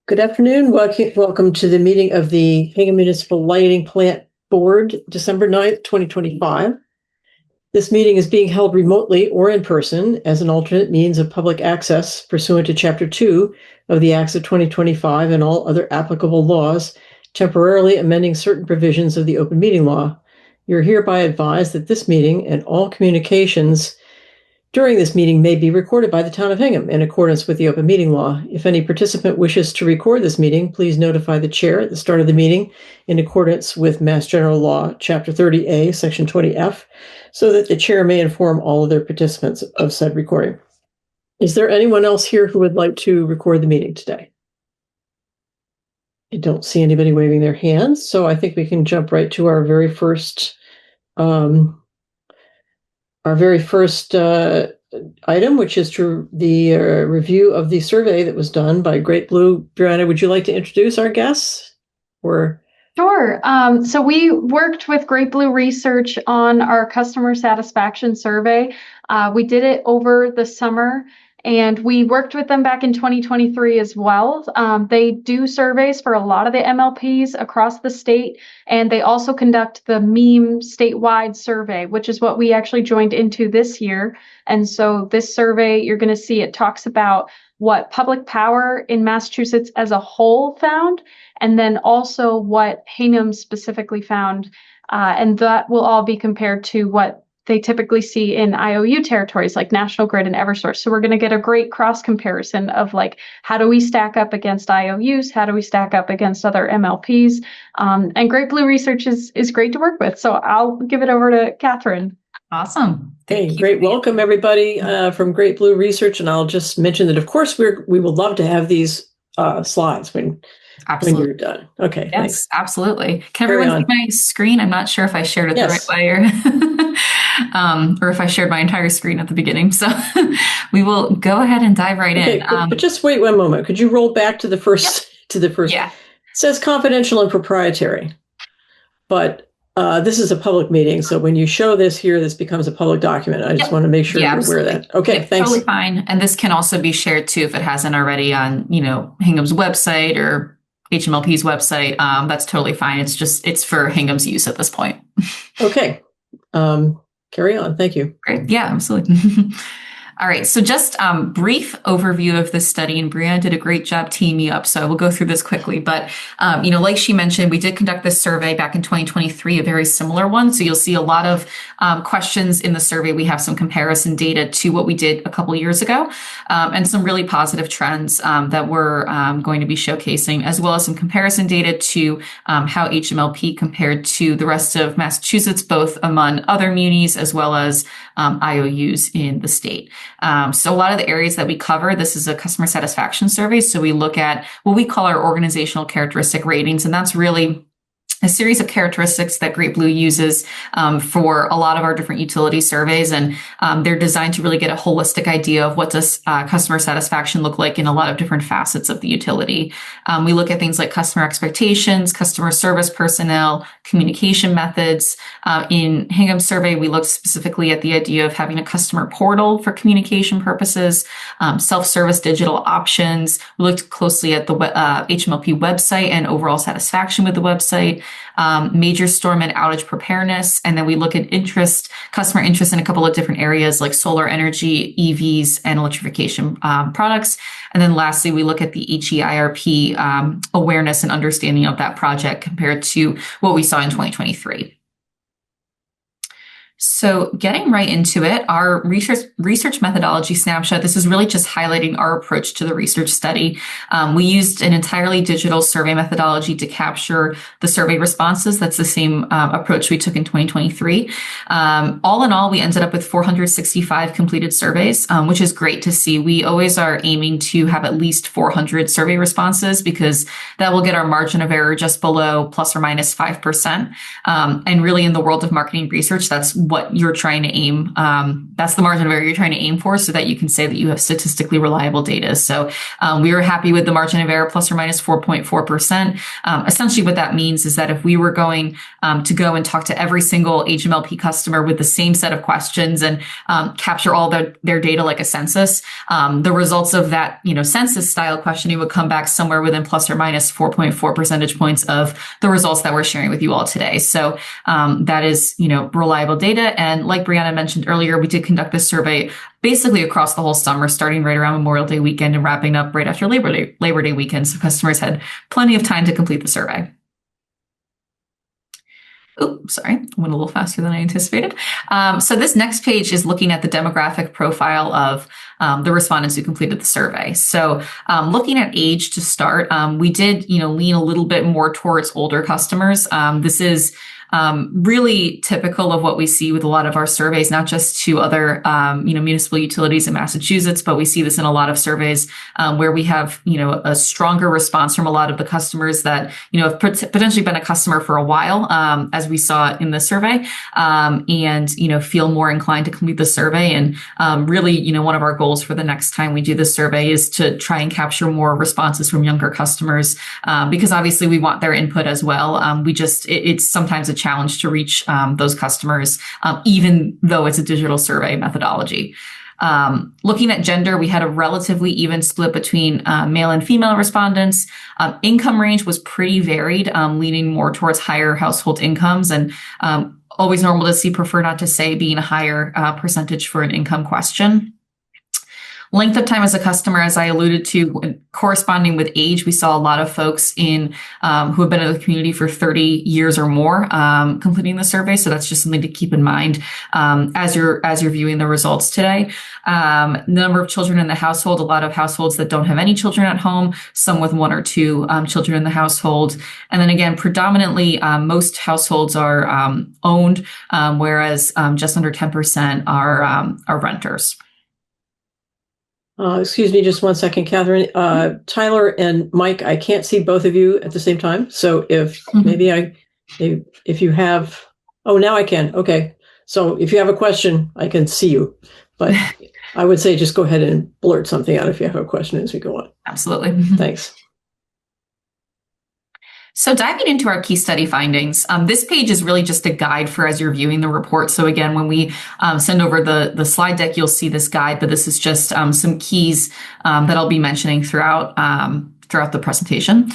Good afternoon. Welcome to the meeting of the Hingham Municipal Lighting Plant Board, December 9th, 2025. This meeting is being held remotely or in person as an alternate means of public access pursuant to Chapter 2 of the Acts of 2025 and all other applicable laws, temporarily amending certain provisions of the open meeting law. You're hereby advised that this meeting and all communications during this meeting may be recorded by the Town of Hingham in accordance with the open meeting law. If any participant wishes to record this meeting, please notify the chair at the start of the meeting in accordance with Mass General Law, Chapter 30A, Section 20F, so that the chair may inform all other participants of said recording. Is there anyone else here who would like to record the meeting today? I don't see anybody waving their hands, so I think we can jump right to our very first item, which is the review of the survey that was done by Great Blue. Brianna, would you like to introduce our guests? Sure. So we worked with Great Blue Research on our customer satisfaction survey. We did it over the summer, and we worked with them back in 2023 as well. They do surveys for a lot of the MLPs across the state, and they also conduct the MEME statewide survey, which is what we actually joined into this year. And so this survey, you're going to see it talks about what public power in Massachusetts as a whole found, and then also what Hingham specifically found. And that will all be compared to what they typically see in IOU territories like National Grid and Eversource. So we're going to get a great cross comparison of like, how do we stack up against IOUs? How do we stack up against other MLPs? And Great Blue Research is great to work with. So I'll give it over to Catherine. Awesome. Hey, great. Welcome everybody from Great Blue Research. And I'll just mention that, of course, we would love to have these slides when you're done. Okay. Yes, thanks. Absolutely. Can everyone see my screen? I'm not sure if I shared it the right way or if I shared my entire screen at the beginning. So we will go ahead and dive right in. But just wait one moment. Could you roll back to the first? Yeah. It says confidential and proprietary, but this is a public meeting. So when you show this here, this becomes a public document. I just want to make sure you're aware of that. Okay, thanks. Totally fine. And this can also be shared too if it hasn't already on, Hingham's website or HMLP's website. That's totally fine. It's for Hingham's use at this point. Okay. Carry on. Thank you. Great. Yeah, absolutely. All right. So just brief overview of this study, and Brianna did a great job teeing me up. So I will go through this quickly. But, like she mentioned, we did conduct this survey back in 2023, a very similar one. So you'll see a lot of questions in the survey. We have some comparison data to what we did a couple years ago, and some really positive trends that we're going to be showcasing, as well as some comparison data to how HMLP compared to the rest of Massachusetts, both among other munis as well as IOUs in the state. So a lot of the areas that we cover, this is a customer satisfaction survey. So we look at what we call our organizational characteristic ratings, and that's really a series of characteristics that Great Blue uses for a lot of our different utility surveys. And they're designed to really get a holistic idea of what does customer satisfaction look like in a lot of different facets of the utility. We look at things like customer expectations, customer service personnel, communication methods. In Hingham's survey, we looked specifically at the idea of having a customer portal for communication purposes, self-service digital options. We looked closely at the HMLP website and overall satisfaction with the website. Major storm and outage preparedness. And then we look at customer interest in a couple of different areas like solar energy, EVs, and electrification products. And then lastly, we look at the HEIRP awareness and understanding of that project compared to what we saw in 2023. So getting right into it, our research methodology snapshot, this is really just highlighting our approach to the research study. We used an entirely digital survey methodology to capture the survey responses. That's the same approach we took in 2023. All in all, we ended up with 465 completed surveys, which is great to see. We always are aiming to have at least 400 survey responses because that will get our margin of error just below plus or minus 5%. And really in the world of marketing research, that's what you're trying to aim. That's the margin of error you're trying to aim for so that you can say that you have statistically reliable data. So we were happy with the margin of error plus or minus 4.4%. Essentially what that means is that if we were going to go and talk to every single HMLP customer with the same set of questions and capture all their data like a census, the results of that, census style questioning would come back somewhere within plus or minus 4.4 percentage points of the results that we're sharing with you all today. So that is, reliable data. And like Brianna mentioned earlier, we did conduct this survey basically across the whole summer, starting right around Memorial Day weekend and wrapping up right after Labor Day weekend. So customers had plenty of time to complete the survey. Oh, sorry, I went a little faster than I anticipated. So this next page is looking at the demographic profile of the respondents who completed the survey. So looking at age to start, we did, lean a little bit more towards older customers. This is really typical of what we see with a lot of our surveys, not just to other, municipal utilities in Massachusetts, but we see this in a lot of surveys where we have, a stronger response from a lot of the customers that, have potentially been a customer for a while, as we saw in the survey, and, feel more inclined to complete the survey. And really, one of our goals for the next time we do this survey is to try and capture more responses from younger customers, because obviously we want their input as well. It's sometimes a challenge to reach those customers, even though it's a digital survey methodology. Looking at gender, we had a relatively even split between male and female respondents. Income range was pretty varied, leaning more towards higher household incomes, and always normal to see prefer not to say being a higher percentage for an income question. Length of time as a customer, as I alluded to, corresponding with age, we saw a lot of folks who have been in the community for 30 years or more completing the survey. So that's just something to keep in mind as you're viewing the results today. Number of children in the household, a lot of households that don't have any children at home, some with one or two children in the household. And then again, predominantly most households are owned, whereas just under 10% are renters. Excuse me just one second, Catherine. Tyler and Mike, I can't see both of you at the same time. So if you have, oh, now I can. Okay. So if you have a question, I can see you, but I would say just go ahead and blurt something out if you have a question as we go on. Absolutely. Thanks. So diving into our key study findings, this page is really just a guide for as you're viewing the report. So again, when we send over the slide deck, you'll see this guide, but this is just some keys that I'll be mentioning throughout the presentation.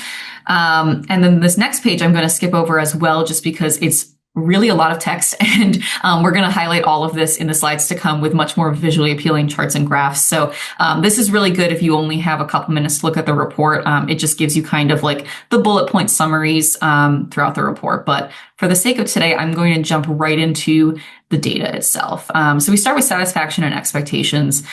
And then this next page I'm going to skip over as well, just because it's really a lot of text, and we're going to highlight all of this in the slides to come with much more visually appealing charts and graphs. So this is really good if you only have a couple minutes to look at the report. It just gives you kind of like the bullet point summaries throughout the report. But for the sake of today, I'm going to jump right into the data itself. So we start with satisfaction and expectations.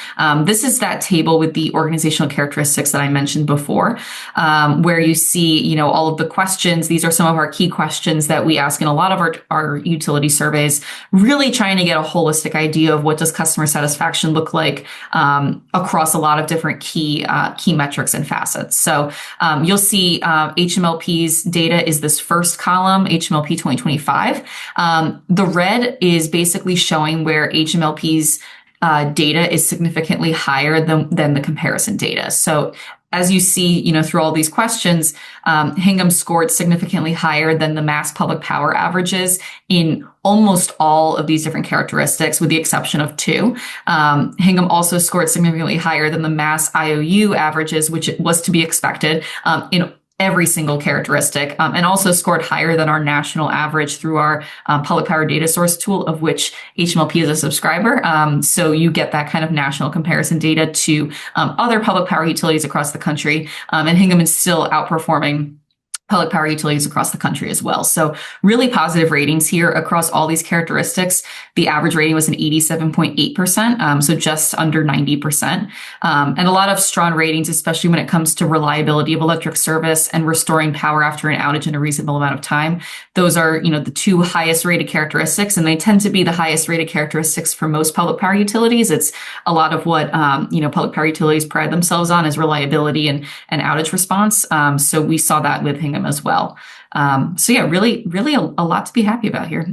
This is that table with the organizational characteristics that I mentioned before, where you see, all of the questions. These are some of our key questions that we ask in a lot of our utility surveys, really trying to get a holistic idea of what does customer satisfaction look like across a lot of different key metrics and facets. So you'll see HMLP's data is this first column, HMLP 2025. The red is basically showing where HMLP's data is significantly higher than the comparison data. So as you see, through all these questions, Hingham scored significantly higher than the Mass Public Power averages in almost all of these different characteristics, with the exception of two. Hingham also scored significantly higher than the Mass IOU averages, which was to be expected in every single characteristic, and also scored higher than our national average through our public power data source tool, of which HMLP is a subscriber. So you get that kind of national comparison data to other public power utilities across the country. And Hingham is still outperforming public power utilities across the country as well. So really positive ratings here across all these characteristics. The average rating was an 87.8%, so just under 90%. And a lot of strong ratings, especially when it comes to reliability of electric service and restoring power after an outage in a reasonable amount of time. Those are, the two highest rated characteristics, and they tend to be the highest rated characteristics for most public power utilities. It's a lot of what, public power utilities pride themselves on is reliability and outage response. So we saw that with Hingham as well. So yeah, really a lot to be happy about here.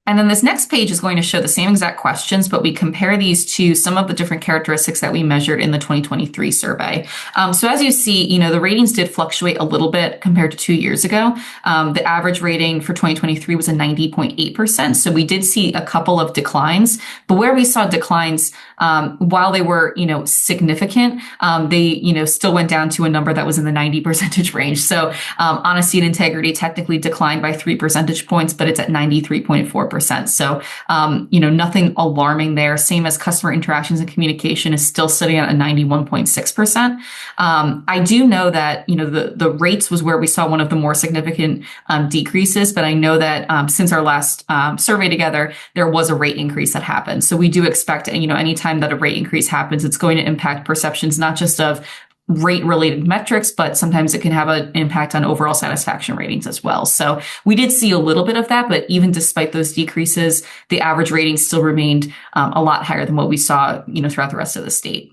And then this next page is going to show the same exact questions, but we compare these to some of the different characteristics that we measured in the 2023 survey. So as you see, the ratings did fluctuate a little bit compared to 2 years ago. The average rating for 2023 was a 90.8%. So we did see a couple of declines, but where we saw declines, while they were, significant, they, still went down to a number that was in the 90% range. So honesty and integrity technically declined by 3 percentage points, but it's at 93.4%. So, nothing alarming there. Same as customer interactions and communication is still sitting at a 91.6%. I do know that, the rates was where we saw one of the more significant decreases, but I know that since our last survey together, there was a rate increase that happened. So we do expect, anytime that a rate increase happens, it's going to impact perceptions, not just of rate related metrics, but sometimes it can have an impact on overall satisfaction ratings as well. So we did see a little bit of that, but even despite those decreases, the average rating still remained a lot higher than what we saw, throughout the rest of the state.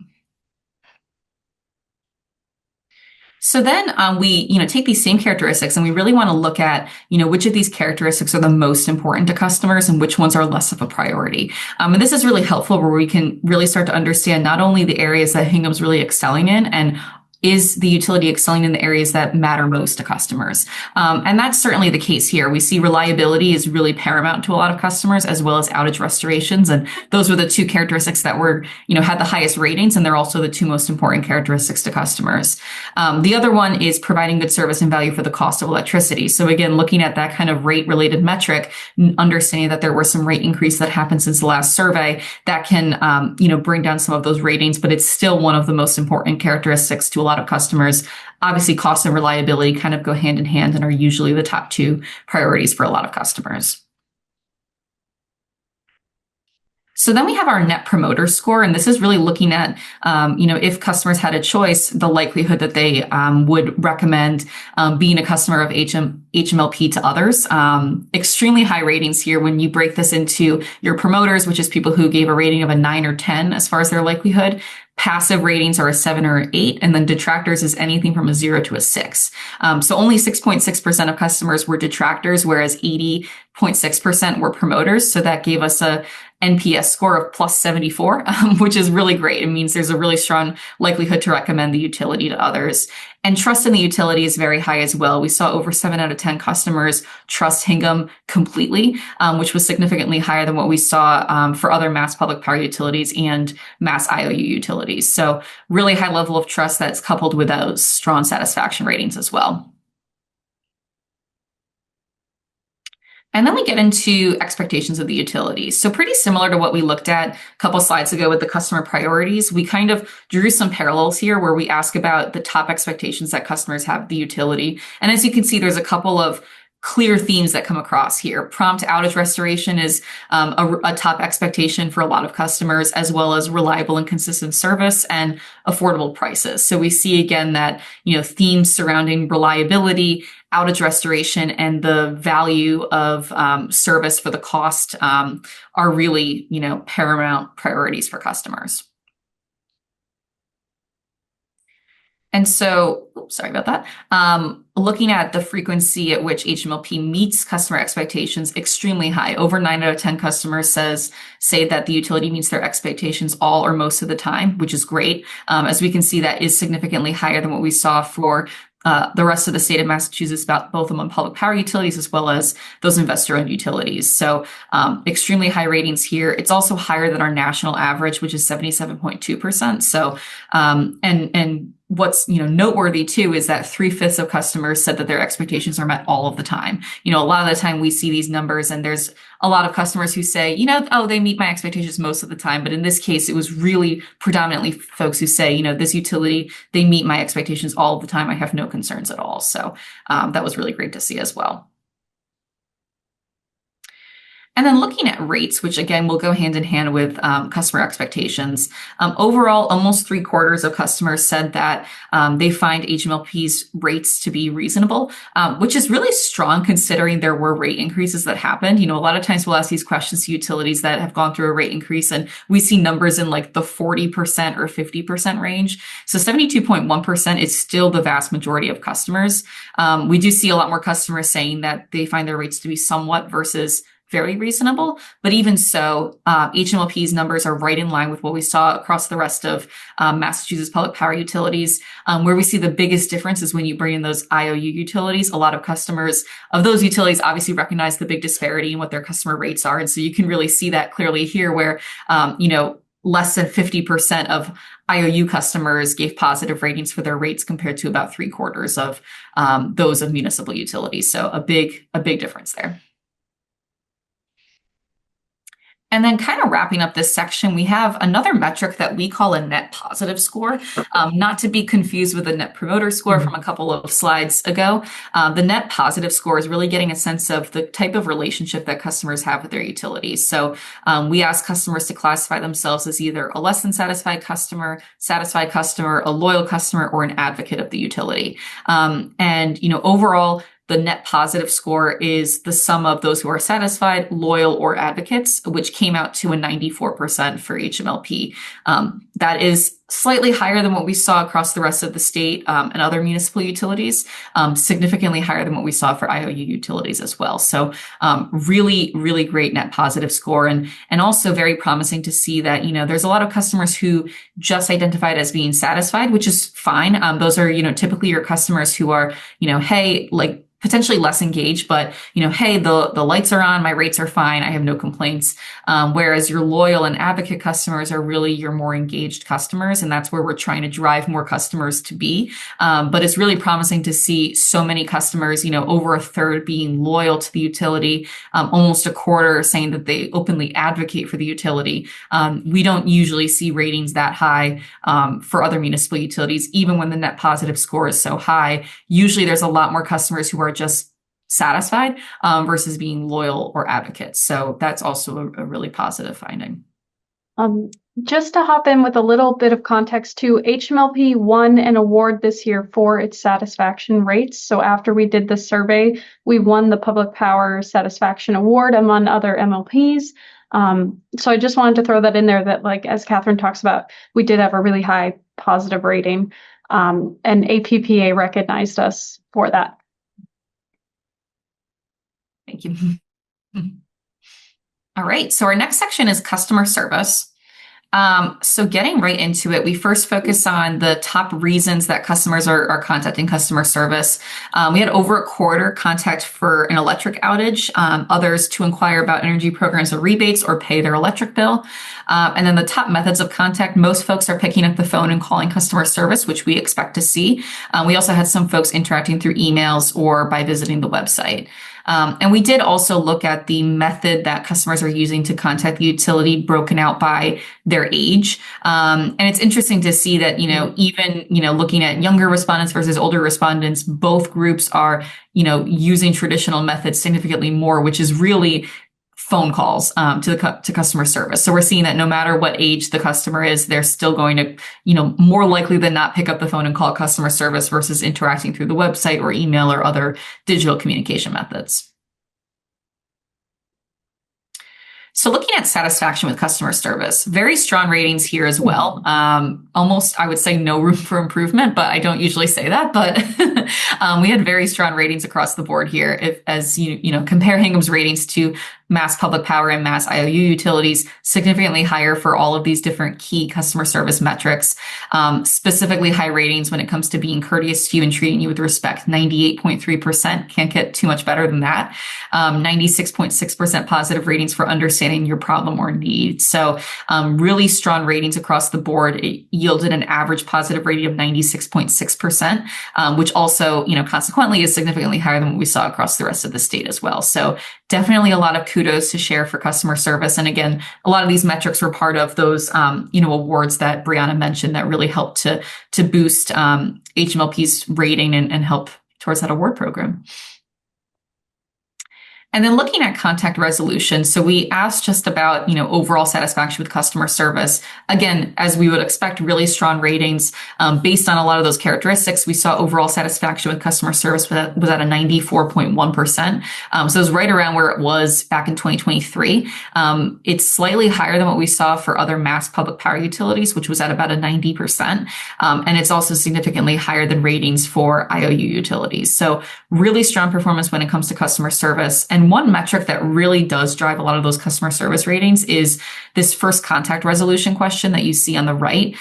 So then we, take these same characteristics and we really want to look at, which of these characteristics are the most important to customers and which ones are less of a priority. And this is really helpful where we can really start to understand not only the areas that Hingham's really excelling in and is the utility excelling in the areas that matter most to customers? And that's certainly the case here. We see reliability is really paramount to a lot of customers, as well as outage restorations. And those were the two characteristics that were, had the highest ratings, and they're also the two most important characteristics to customers. The other one is providing good service and value for the cost of electricity. So again, looking at that kind of rate related metric, understanding that there were some rate increase that happened since the last survey that can, bring down some of those ratings, but it's still one of the most important characteristics to a lot of customers. Obviously, cost and reliability kind of go hand in hand and are usually the top two priorities for a lot of customers. So then we have our net promoter score, and this is really looking at, if customers had a choice, the likelihood that they would recommend being a customer of HMLP to others. Extremely high ratings here when you break this into your promoters, which is people who gave a rating of a 9 or 10 as far as their likelihood. Passive ratings are a 7 or 8, and then detractors is anything from a 0 to a 6. So only 6.6% of customers were detractors, whereas 80.6% were promoters. So that gave us a NPS score of plus 74, which is really great. It means there's a really strong likelihood to recommend the utility to others. And trust in the utility is very high as well. We saw over 7 out of 10 customers trust Hingham completely, which was significantly higher than what we saw for other mass public power utilities and mass IOU utilities. So really high level of trust that's coupled with those strong satisfaction ratings as well. And then we get into expectations of the utilities. So pretty similar to what we looked at a couple slides ago with the customer priorities, we kind of drew some parallels here where we ask about the top expectations that customers have of the utility. And as you can see, there's a couple of clear themes that come across here. Prompt outage restoration is a top expectation for a lot of customers, as well as reliable and consistent service and affordable prices. So we see again that, themes surrounding reliability, outage restoration, and the value of service for the cost are really, paramount priorities for customers. And so, sorry about that. Looking at the frequency at which HMLP meets customer expectations, extremely high. Over 9 out of 10 customers say that the utility meets their expectations all or most of the time, which is great. As we can see, that is significantly higher than what we saw for the rest of the state of Massachusetts, about both among public power utilities as well as those investor-owned utilities. So extremely high ratings here. It's also higher than our national average, which is 77.2%. So and what's noteworthy too is that 3/5 of customers said that their expectations are met all of the time. A lot of the time we see these numbers and there's a lot of customers who say, they meet my expectations most of the time. But in this case, it was really predominantly folks who say, this utility, they meet my expectations all the time. I have no concerns at all. So that was really great to see as well. And then looking at rates, which again will go hand in hand with customer expectations. Overall, almost 3/4 of customers said that they find HMLP's rates to be reasonable, which is really strong considering there were rate increases that happened. A lot of times we'll ask these questions to utilities that have gone through a rate increase, and we see numbers in like the 40% or 50% range. So 72.1% is still the vast majority of customers. We do see a lot more customers saying that they find their rates to be somewhat versus very reasonable. But even so, HMLP's numbers are right in line with what we saw across the rest of Massachusetts public power utilities. Where we see the biggest difference is when you bring in those IOU utilities. A lot of customers of those utilities obviously recognize the big disparity in what their customer rates are. And so you can really see that clearly here where, less than 50% of IOU customers gave positive ratings for their rates compared to about 3/4 of those of municipal utilities. So a big difference there. And then kind of wrapping up this section, we have another metric that we call a net positive score, not to be confused with the net promoter score from a couple of slides ago. The net positive score is really getting a sense of the type of relationship that customers have with their utilities. So we ask customers to classify themselves as either a less than satisfied customer, a loyal customer, or an advocate of the utility. Overall, the net positive score is the sum of those who are satisfied, loyal, or advocates, which came out to a 94% for HMLP. That is slightly higher than what we saw across the rest of the state and other municipal utilities, significantly higher than what we saw for IOU utilities as well. So really, really great net positive score, and also very promising to see that, there's a lot of customers who just identified as being satisfied, which is fine. Those are, typically your customers who are, hey, like, potentially less engaged, but hey, the lights are on, my rates are fine, I have no complaints. Whereas your loyal and advocate customers are really your more engaged customers, and that's where we're trying to drive more customers to be. But it's really promising to see so many customers, over a third being loyal to the utility, almost a quarter saying that they openly advocate for the utility. We don't usually see ratings that high for other municipal utilities, even when the net positive score is so high. Usually there's a lot more customers who are just satisfied versus being loyal or advocates. So that's also a really positive finding. Just to hop in with a little bit of context too, HMLP won an award this year for its satisfaction rates. So after we did the survey, we won the Public Power Satisfaction Award among other MLPs. So I just wanted to throw that in there that, like, as Catherine talks about, we did have a really high positive rating, and APPA recognized us for that. Thank you. All right, so our next section is customer service. So getting right into it, we first focus on the top reasons that customers are contacting customer service. We had over a quarter contact for an electric outage, others to inquire about energy programs or rebates or pay their electric bill. And then the top methods of contact, most folks are picking up the phone and calling customer service, which we expect to see. We also had some folks interacting through emails or by visiting the website. And we did also look at the method that customers are using to contact the utility broken out by their age. And it's interesting to see that, even, looking at younger respondents versus older respondents, both groups are, using traditional methods significantly more, which is really phone calls to customer service. So we're seeing that no matter what age the customer is, they're still going to, more likely than not pick up the phone and call customer service versus interacting through the website or email or other digital communication methods. So looking at satisfaction with customer service, very strong ratings here as well. Almost, I would say, no room for improvement, but I don't usually say that. But we had very strong ratings across the board here. As compare Hingham's ratings to Mass Public Power and Mass IOU utilities, significantly higher for all of these different key customer service metrics. Specifically high ratings when it comes to being courteous to you and treating you with respect. 98.3%, can't get too much better than that. 96.6% positive ratings for understanding your problem or need. So really strong ratings across the board. It yielded an average positive rating of 96.6%, which also, consequently is significantly higher than what we saw across the rest of the state as well. So definitely a lot of kudos to share for customer service. And again, a lot of these metrics were part of those, awards that Brianna mentioned that really helped to boost HMLP's rating and help towards that award program. And then looking at contact resolution, so we asked just about, overall satisfaction with customer service. Again, as we would expect, really strong ratings. Based on a lot of those characteristics, we saw overall satisfaction with customer service was at a 94.1%. So it was right around where it was back in 2023. It's slightly higher than what we saw for other mass public power utilities, which was at about a 90%. And it's also significantly higher than ratings for IOU utilities. So really strong performance when it comes to customer service. And And one metric that really does drive a lot of those customer service ratings is this first contact resolution question that you see on the right.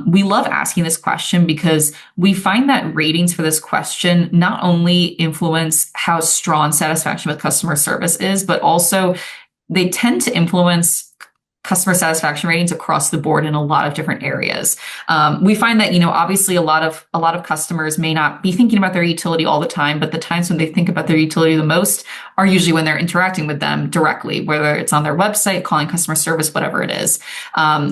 We love asking this question because we find that ratings for this question not only influence how strong satisfaction with customer service is, but also they tend to influence customer satisfaction ratings across the board in a lot of different areas. We find that, obviously a lot of customers may not be thinking about their utility all the time, but the times when they think about their utility the most are usually when they're interacting with them directly, whether it's on their website, calling customer service, whatever it is.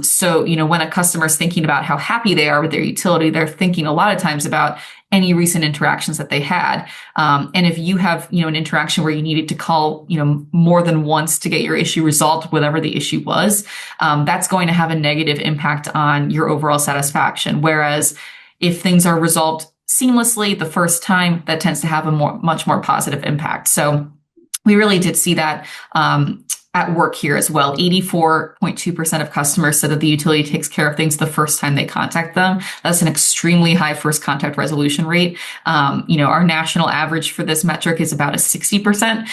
So, when a customer is thinking about how happy they are with their utility, they're thinking a lot of times about any recent interactions that they had. And if you have, an interaction where you needed to call, more than once to get your issue resolved, whatever the issue was, that's going to have a negative impact on your overall satisfaction. Whereas if things are resolved seamlessly the first time, that tends to have a much more positive impact. So we really did see that, at work here as well. 84.2% of customers said that the utility takes care of things the first time they contact them. That's an extremely high first contact resolution rate. Our national average for this metric is about a 60%.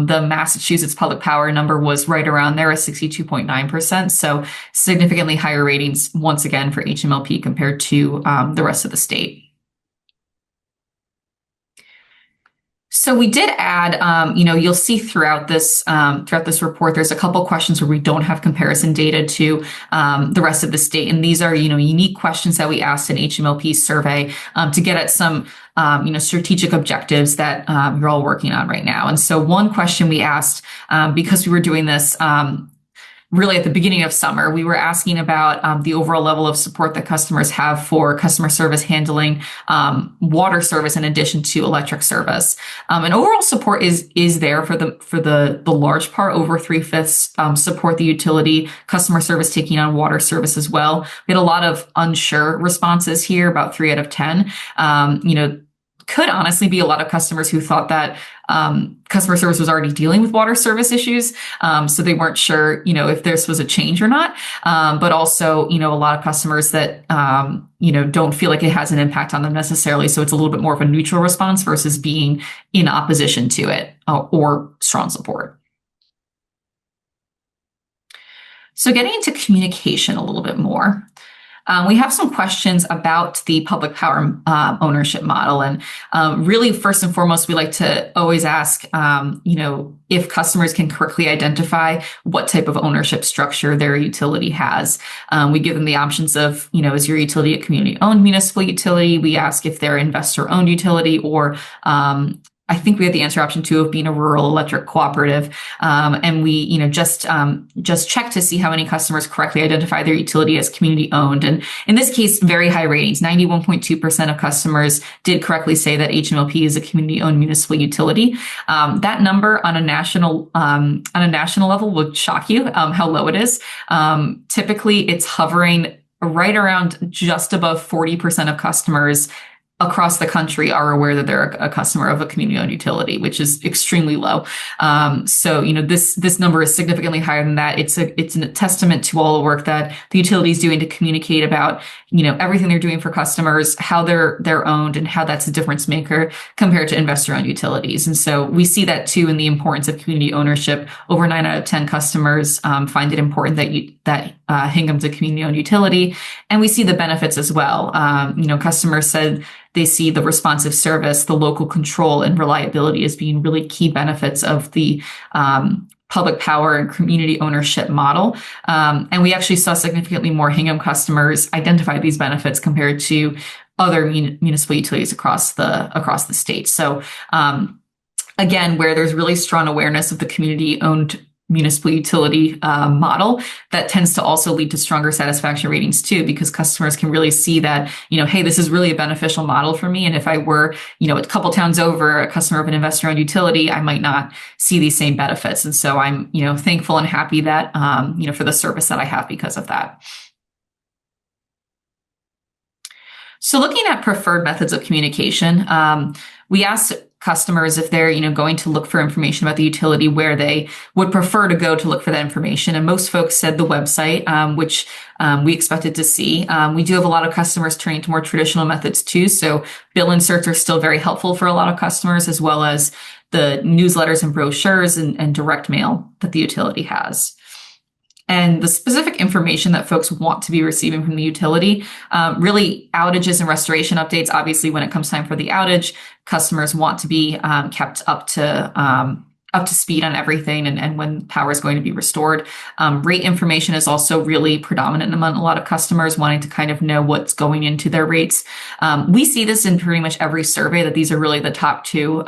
The Massachusetts Public Power number was right around there at 62.9%. So significantly higher ratings once again for HMLP compared to the rest of the state. So we did add, you'll see throughout this report, there's a couple questions where we don't have comparison data to the rest of the state. And these are, unique questions that we asked in HMLP's survey to get at some, strategic objectives that you're all working on right now. And so one question we asked, because we were doing this really at the beginning of summer, we were asking about the overall level of support that customers have for customer service handling water service in addition to electric service. And overall support is there for the large part. Over 3/5 support the utility customer service taking on water service as well. We had a lot of unsure responses here, about 3 out of 10. Could honestly be a lot of customers who thought that customer service was already dealing with water service issues. So they weren't sure, if this was a change or not. But also, a lot of customers that, don't feel like it has an impact on them necessarily. So it's a little bit more of a neutral response versus being in opposition to it or strong support. So getting into communication a little bit more. We have some questions about the public power ownership model. And really, first and foremost, we like to always ask, if customers can correctly identify what type of ownership structure their utility has. We give them the options of, is your utility a community-owned municipal utility? We ask if they're investor-owned utility, or I think we had the answer option 2 of being a rural electric cooperative. And we, just check to see how many customers correctly identify their utility as community owned. And in this case, very high ratings. 91.2% of customers did correctly say that HMLP is a community owned municipal utility. That number on a national level would shock you, how low it is. Typically it's hovering right around just above 40% of customers across the country are aware that they're a customer of a community-owned utility, which is extremely low. So, this number is significantly higher than that. It's a testament to all the work that the utility is doing to communicate about, everything they're doing for customers, how they're owned, and how that's a difference maker compared to investor-owned utilities. And so we see that too in the importance of community ownership. Over 9 out of 10 customers find it important that Hingham's a community-owned utility, and we see the benefits as well. Customers said they see the responsive service, the local control, and reliability as being really key benefits of the public power and community ownership model. And we actually saw significantly more Hingham customers identify these benefits compared to other municipal utilities across the state. So again, where there's really strong awareness of the community-owned municipal utility model, that tends to also lead to stronger satisfaction ratings too, because customers can really see that, hey, this is really a beneficial model for me. And if I were, a couple towns over, a customer of an investor-owned utility, I might not see these same benefits. And so I'm, thankful and happy that, for the service that I have because of that. So looking at preferred methods of communication, we asked customers if they're, going to look for information about the utility, where they would prefer to go to look for that information. And most folks said the website, which we expected to see. We do have a lot of customers turning to more traditional methods too. So bill inserts are still very helpful for a lot of customers, as well as the newsletters and brochures and direct mail that the utility has. And the specific information that folks want to be receiving from the utility, really outages and restoration updates. Obviously, when it comes time for the outage, customers want to be kept up to speed on everything and when power is going to be restored. Rate information is also really predominant among a lot of customers wanting to kind of know what's going into their rates. We see this in pretty much every survey that these are really the top two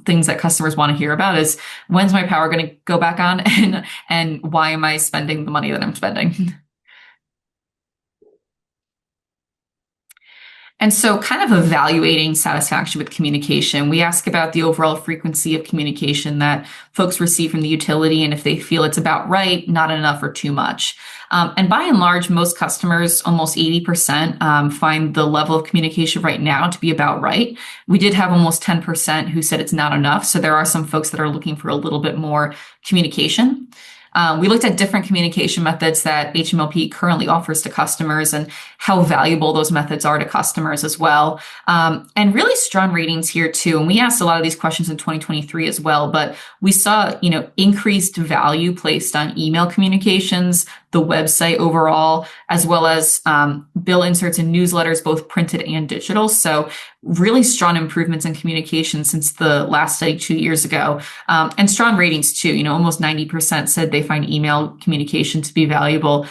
things that customers want to hear about is when's my power going to go back on and why am I spending the money that I'm spending? And so kind of evaluating satisfaction with communication, we ask about the overall frequency of communication that folks receive from the utility and if they feel it's about right, not enough, or too much. And by and large, most customers, almost 80%, find the level of communication right now to be about right. We did have almost 10% who said it's not enough. So there are some folks that are looking for a little bit more communication. We looked at different communication methods that HMLP currently offers to customers and how valuable those methods are to customers as well. And really strong ratings here too. And we asked a lot of these questions in 2023 as well, but we saw, increased value placed on email communications, the website overall, as well as bill inserts and newsletters, both printed and digital. So really strong improvements in communication since the last study 2 years ago, and strong ratings too. Almost 90% said they find email communication to be valuable.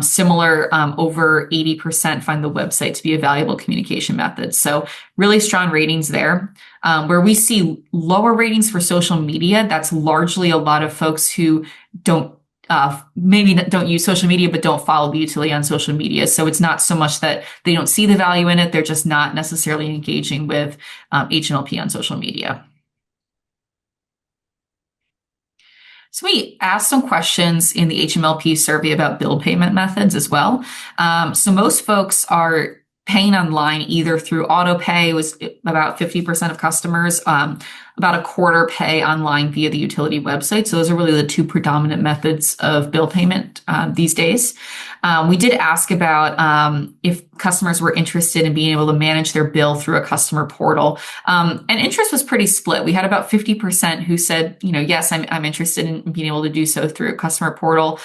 Similar, over 80% find the website to be a valuable communication method. So really strong ratings there. Where we see lower ratings for social media, that's largely a lot of folks who maybe don't use social media, but don't follow the utility on social media. So it's not so much that they don't see the value in it. They're just not necessarily engaging with HMLP on social media. So we asked some questions in the HMLP survey about bill payment methods as well. So most folks are paying online either through auto pay, was about 50% of customers, about a quarter pay online via the utility website. So those are really the two predominant methods of bill payment these days. We did ask about if customers were interested in being able to manage their bill through a customer portal. And interest was pretty split. We had about 50% who said, yes, I'm interested in being able to do so through a customer portal.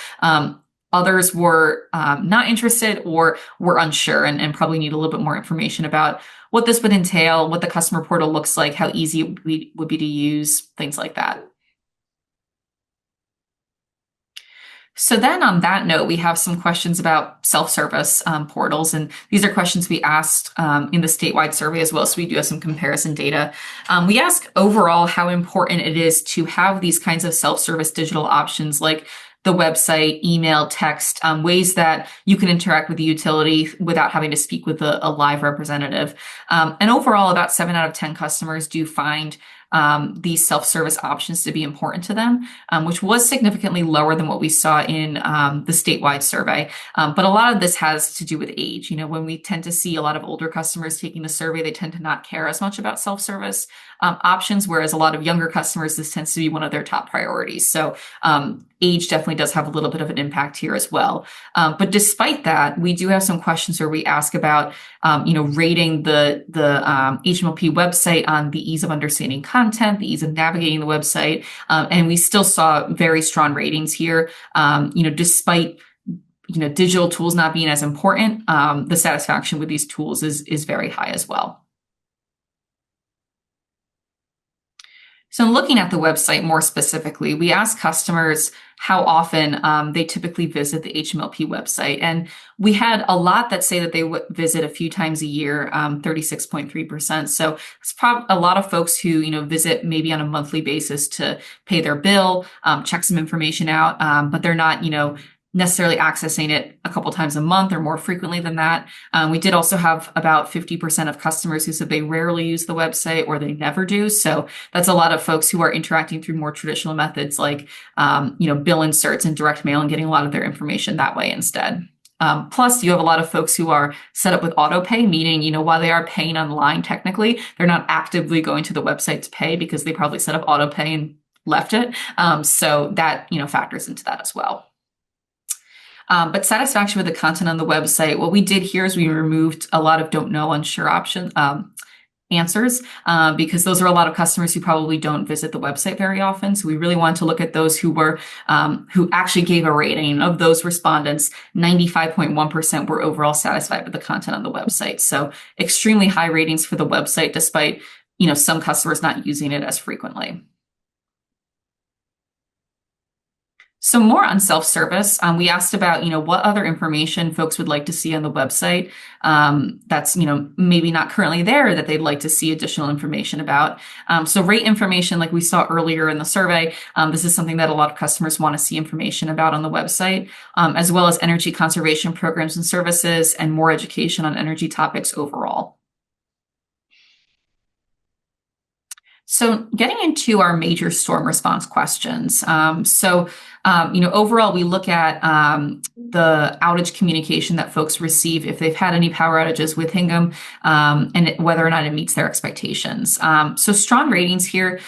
Others were not interested or were unsure and probably need a little bit more information about what this would entail, what the customer portal looks like, how easy it would be to use, things like that. So then on that note, we have some questions about self-service portals. And these are questions we asked in the statewide survey as well. So we do have some comparison data. We ask overall how important it is to have these kinds of self-service digital options like the website, email, text, ways that you can interact with the utility without having to speak with a live representative. And overall, about 7 out of 10 customers do find these self-service options to be important to them, which was significantly lower than what we saw in the statewide survey. But a lot of this has to do with age. When we tend to see a lot of older customers taking the survey, they tend to not care as much about self-service options, whereas a lot of younger customers, this tends to be one of their top priorities. So age definitely does have a little bit of an impact here as well. But despite that, we do have some questions where we ask about, rating the HMLP website on the ease of understanding content, the ease of navigating the website. And we still saw very strong ratings here, despite digital tools not being as important, the satisfaction with these tools is very high as well. So looking at the website more specifically, we asked customers how often they typically visit the HMLP website. And we had a lot that say that they would visit a few times a year, 36.3%. So it's probably a lot of folks who, visit maybe on a monthly basis to pay their bill, check some information out, but they're not, necessarily accessing it a couple times a month or more frequently than that. We did also have about 50% of customers who said they rarely use the website or they never do. So that's a lot of folks who are interacting through more traditional methods like, bill inserts and direct mail and getting a lot of their information that way instead. Plus, you have a lot of folks who are set up with auto pay, meaning, while they are paying online, technically, they're not actively going to the website to pay because they probably set up auto pay and left it. So that, factors into that as well. But satisfaction with the content on the website, what we did here is we removed a lot of don't know, unsure options, answers because those are a lot of customers who probably don't visit the website very often. So we really wanted to look at those who actually gave a rating. Of those respondents, 95.1% were overall satisfied with the content on the website. So extremely high ratings for the website, despite some customers not using it as frequently. So more on self-service, we asked about, what other information folks would like to see on the website that's, maybe not currently there that they'd like to see additional information about. So rate information, like we saw earlier in the survey, this is something that a lot of customers want to see information about on the website, as well as energy conservation programs and services and more education on energy topics overall. So getting into our major storm response questions. Overall, we look at the outage communication that folks receive if they've had any power outages with Hingham and whether or not it meets their expectations. So strong ratings here.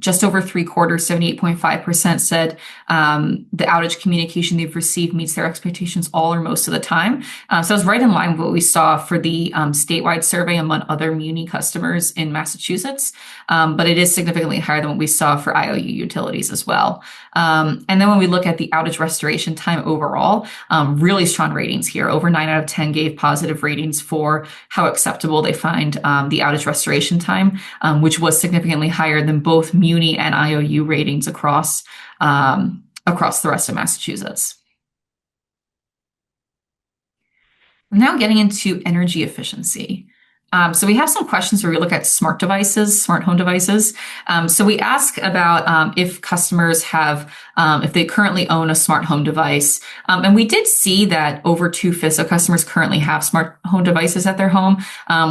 Just over 3/4, 78.5% said the outage communication they've received meets their expectations all or most of the time. So it's right in line with what we saw for the statewide survey among other muni customers in Massachusetts, but it is significantly higher than what we saw for IOU utilities as well. And then when we look at the outage restoration time overall, really strong ratings here. Over 9 out of 10 gave positive ratings for how acceptable they find the outage restoration time, which was significantly higher than both Muni and IOU ratings across the rest of Massachusetts. Now getting into energy efficiency. So we have some questions where we look at smart devices, smart home devices. So we ask about if customers have, if they currently own a smart home device. And we did see that over 2/5 of customers currently have smart home devices at their home,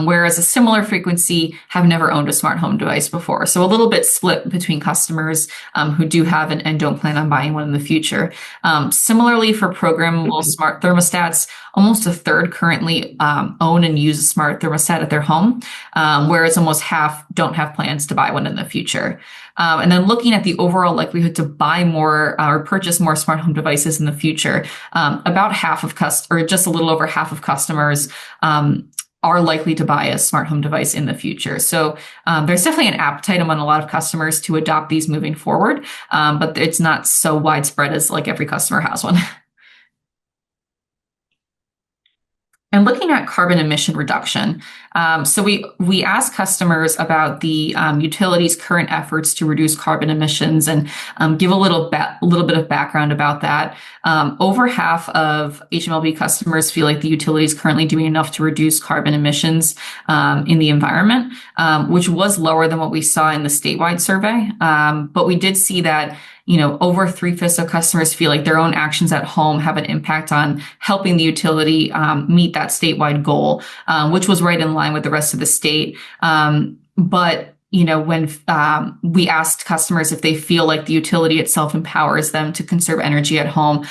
whereas a similar frequency have never owned a smart home device before. So a little bit split between customers who do have and don't plan on buying one in the future. Similarly, for programmable smart thermostats, almost 1/3 currently own and use a smart thermostat at their home, whereas almost half don't have plans to buy one in the future. And then looking at the overall likelihood to buy more or purchase more smart home devices in the future, about half of or just a little over half of customers are likely to buy a smart home device in the future. So there's definitely an appetite among a lot of customers to adopt these moving forward, but it's not so widespread as like every customer has one. And looking at carbon emission reduction, so we ask customers about the utilities' current efforts to reduce carbon emissions and give a little bit of background about that. Over half of HMLB customers feel like the utility is currently doing enough to reduce carbon emissions in the environment, which was lower than what we saw in the statewide survey. But we did see that over 3/5 of customers feel like their own actions at home have an impact on helping the utility meet that statewide goal, which was right in line with the rest of the state. But when we asked customers if they feel like the utility itself empowers them to conserve energy at home,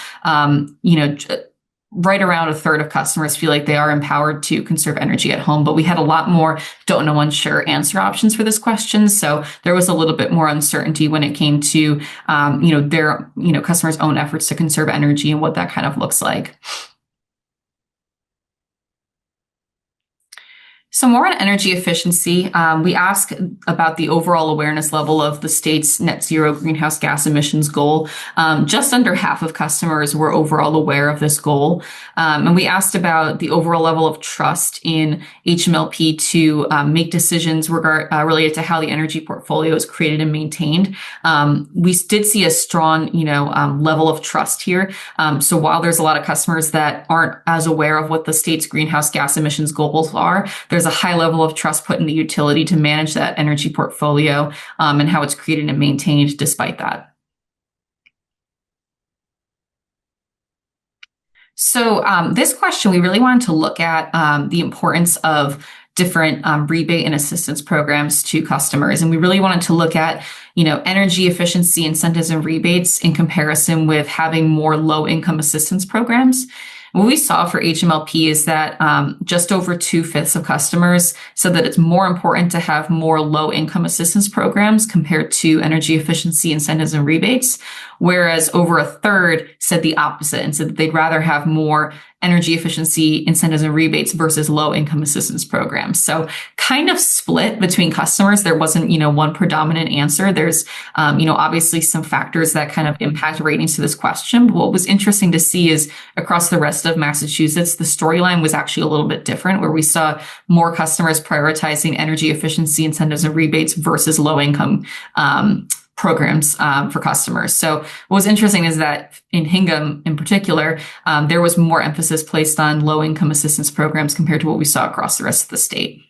right around 1/3 of customers feel like they are empowered to conserve energy at home, but we had a lot more don't know, unsure answer options for this question. So there was a little bit more uncertainty when it came to, their, customers' own efforts to conserve energy and what that kind of looks like. So more on energy efficiency, we ask about the overall awareness level of the state's net zero greenhouse gas emissions goal. Just under half of customers were overall aware of this goal. And we asked about the overall level of trust in HMLP to make decisions related to how the energy portfolio is created and maintained. We did see a strong, level of trust here. So while there's a lot of customers that aren't as aware of what the state's greenhouse gas emissions goals are, there's a high level of trust put in the utility to manage that energy portfolio and how it's created and maintained despite that. So this question, we really wanted to look at the importance of different rebate and assistance programs to customers. And we really wanted to look at, energy efficiency incentives and rebates in comparison with having more low-income assistance programs. What we saw for HMLP is that just over 2/5 of customers said that it's more important to have more low-income assistance programs compared to energy efficiency incentives and rebates, whereas over 1/3 said the opposite and said that they'd rather have more energy efficiency incentives and rebates versus low income assistance programs. So kind of split between customers. There wasn't, one predominant answer. There's, obviously some factors that kind of impact ratings to this question. But what was interesting to see is across the rest of Massachusetts, the storyline was actually a little bit different, where we saw more customers prioritizing energy efficiency incentives and rebates versus low income programs for customers. So what was interesting is that in Hingham in particular, there was more emphasis placed on low income assistance programs compared to what we saw across the rest of the state.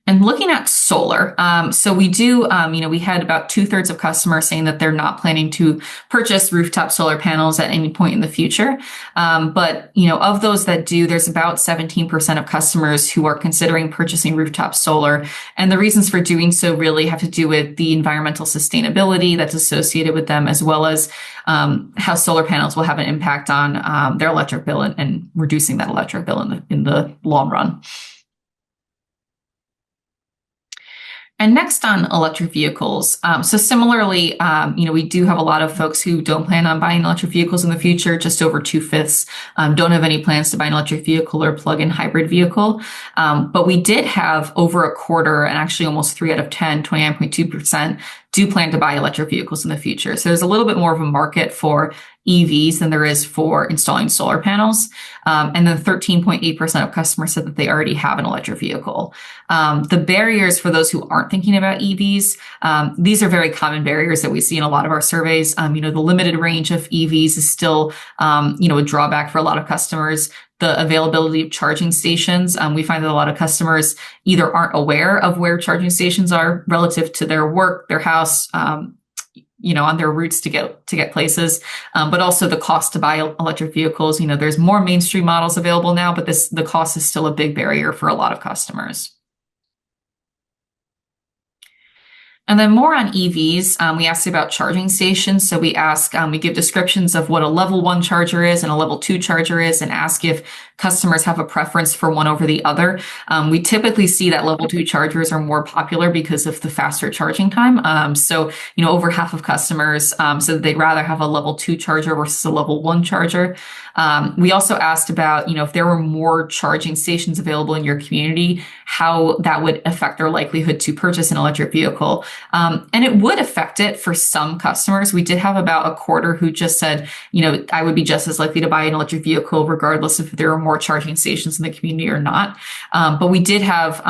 And looking at solar, so we do, we had about 2/3 of customers saying that they're not planning to purchase rooftop solar panels at any point in the future. But, of those that do, there's about 17% of customers who are considering purchasing rooftop solar. And the reasons for doing so really have to do with the environmental sustainability that's associated with them, as well as how solar panels will have an impact on their electric bill and reducing that electric bill in the long run. And next on electric vehicles. So similarly, we do have a lot of folks who don't plan on buying electric vehicles in the future. Just over 2/5 don't have any plans to buy an electric vehicle or plug-in hybrid vehicle. But we did have over a quarter, and actually almost 3 out of 10, 29.2%, do plan to buy electric vehicles in the future. So there's a little bit more of a market for EVs than there is for installing solar panels. And then 13.8% of customers said that they already have an electric vehicle. The barriers for those who aren't thinking about EVs, these are very common barriers that we see in a lot of our surveys. The limited range of EVs is still, a drawback for a lot of customers. The availability of charging stations. We find that a lot of customers either aren't aware of where charging stations are relative to their work, their house, on their routes to get places, but also the cost to buy electric vehicles. There's more mainstream models available now, but the cost is still a big barrier for a lot of customers. And then more on EVs, we asked about charging stations. So we give descriptions of what a level 1 charger is and a level 2 charger is, and ask if customers have a preference for one over the other. We typically see that level 2 chargers are more popular because of the faster charging time. So, over half of customers said that they'd rather have a level 2 charger versus a level 1 charger. We also asked about, if there were more charging stations available in your community, how that would affect their likelihood to purchase an electric vehicle. And it would affect it for some customers. We did have about a quarter who just said, I would be just as likely to buy an electric vehicle regardless if there are more charging stations in the community or not. But we did have,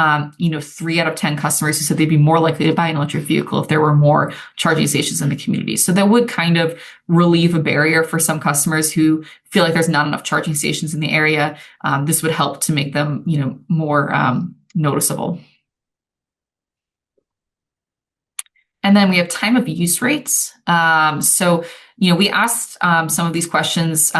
3 out of 10 customers who said they'd be more likely to buy an electric vehicle if there were more charging stations in the community. So that would kind of relieve a barrier for some customers who feel like there's not enough charging stations in the area. This would help to make them, more noticeable. And then we have time of use rates. So, we asked some of these questions.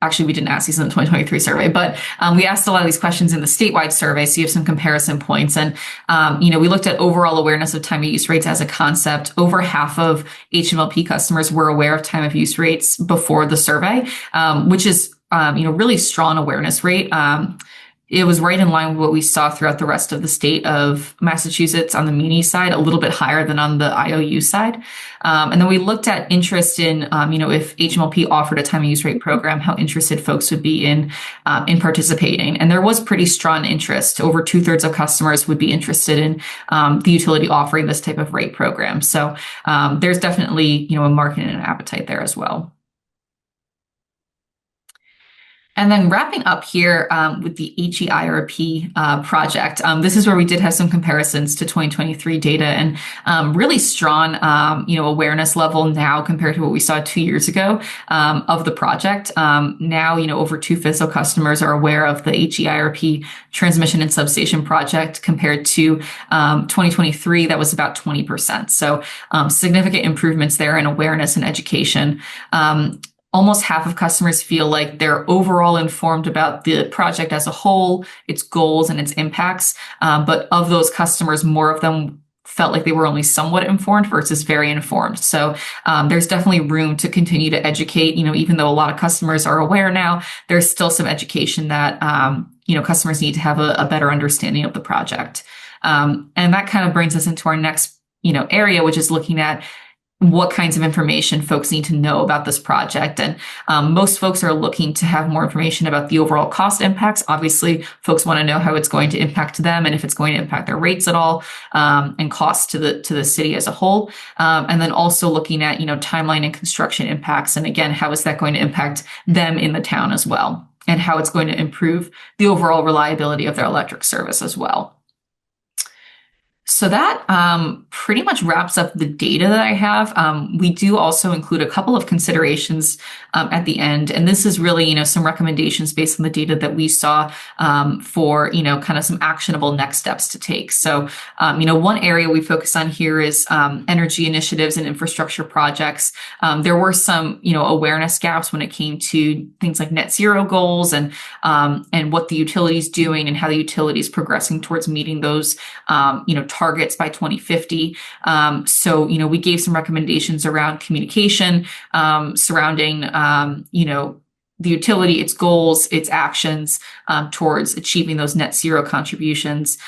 Actually, we didn't ask these in the 2023 survey, but we asked a lot of these questions in the statewide survey, so you have some comparison points. And, we looked at overall awareness of time of use rates as a concept. Over half of HMLP customers were aware of time of use rates before the survey, which is, really strong awareness rate. It was right in line with what we saw throughout the rest of the state of Massachusetts on the Muni side, a little bit higher than on the IOU side. And then we looked at interest in, if HMLP offered a time of use rate program, how interested folks would be in participating. And there was pretty strong interest. Over 2/3 of customers would be interested in the utility offering this type of rate program. So there's definitely, a market and an appetite there as well. And then wrapping up here with the HEIRP project, this is where we did have some comparisons to 2023 data, and really strong, awareness level now compared to what we saw 2 years ago of the project. Now, over 2/5 of customers are aware of the HEIRP transmission and substation project compared to 2023, that was about 20%. So significant improvements there in awareness and education. Almost half of customers feel like they're overall informed about the project as a whole, its goals and its impacts. But of those customers, more of them felt like they were only somewhat informed versus very informed. So there's definitely room to continue to educate. Even though a lot of customers are aware now, there's still some education that, customers need to have a better understanding of the project. And that kind of brings us into our next, area, which is looking at what kinds of information folks need to know about this project. And most folks are looking to have more information about the overall cost impacts. Obviously, folks want to know how it's going to impact them and if it's going to impact their rates at all, and costs to the city as a whole. And then also looking at, timeline and construction impacts. And again, how is that going to impact them in the town as well? And how it's going to improve the overall reliability of their electric service as well. So that pretty much wraps up the data that I have. We do also include a couple of considerations at the end, and this is really, some recommendations based on the data that we saw for, kind of some actionable next steps to take. So, one area we focus on here is energy initiatives and infrastructure projects. There were some, awareness gaps when it came to things like net zero goals and what the utility is doing and how the utility is progressing towards meeting those, targets by 2050. So, we gave some recommendations around communication, surrounding, the utility, its goals, its actions towards achieving those net zero contributions.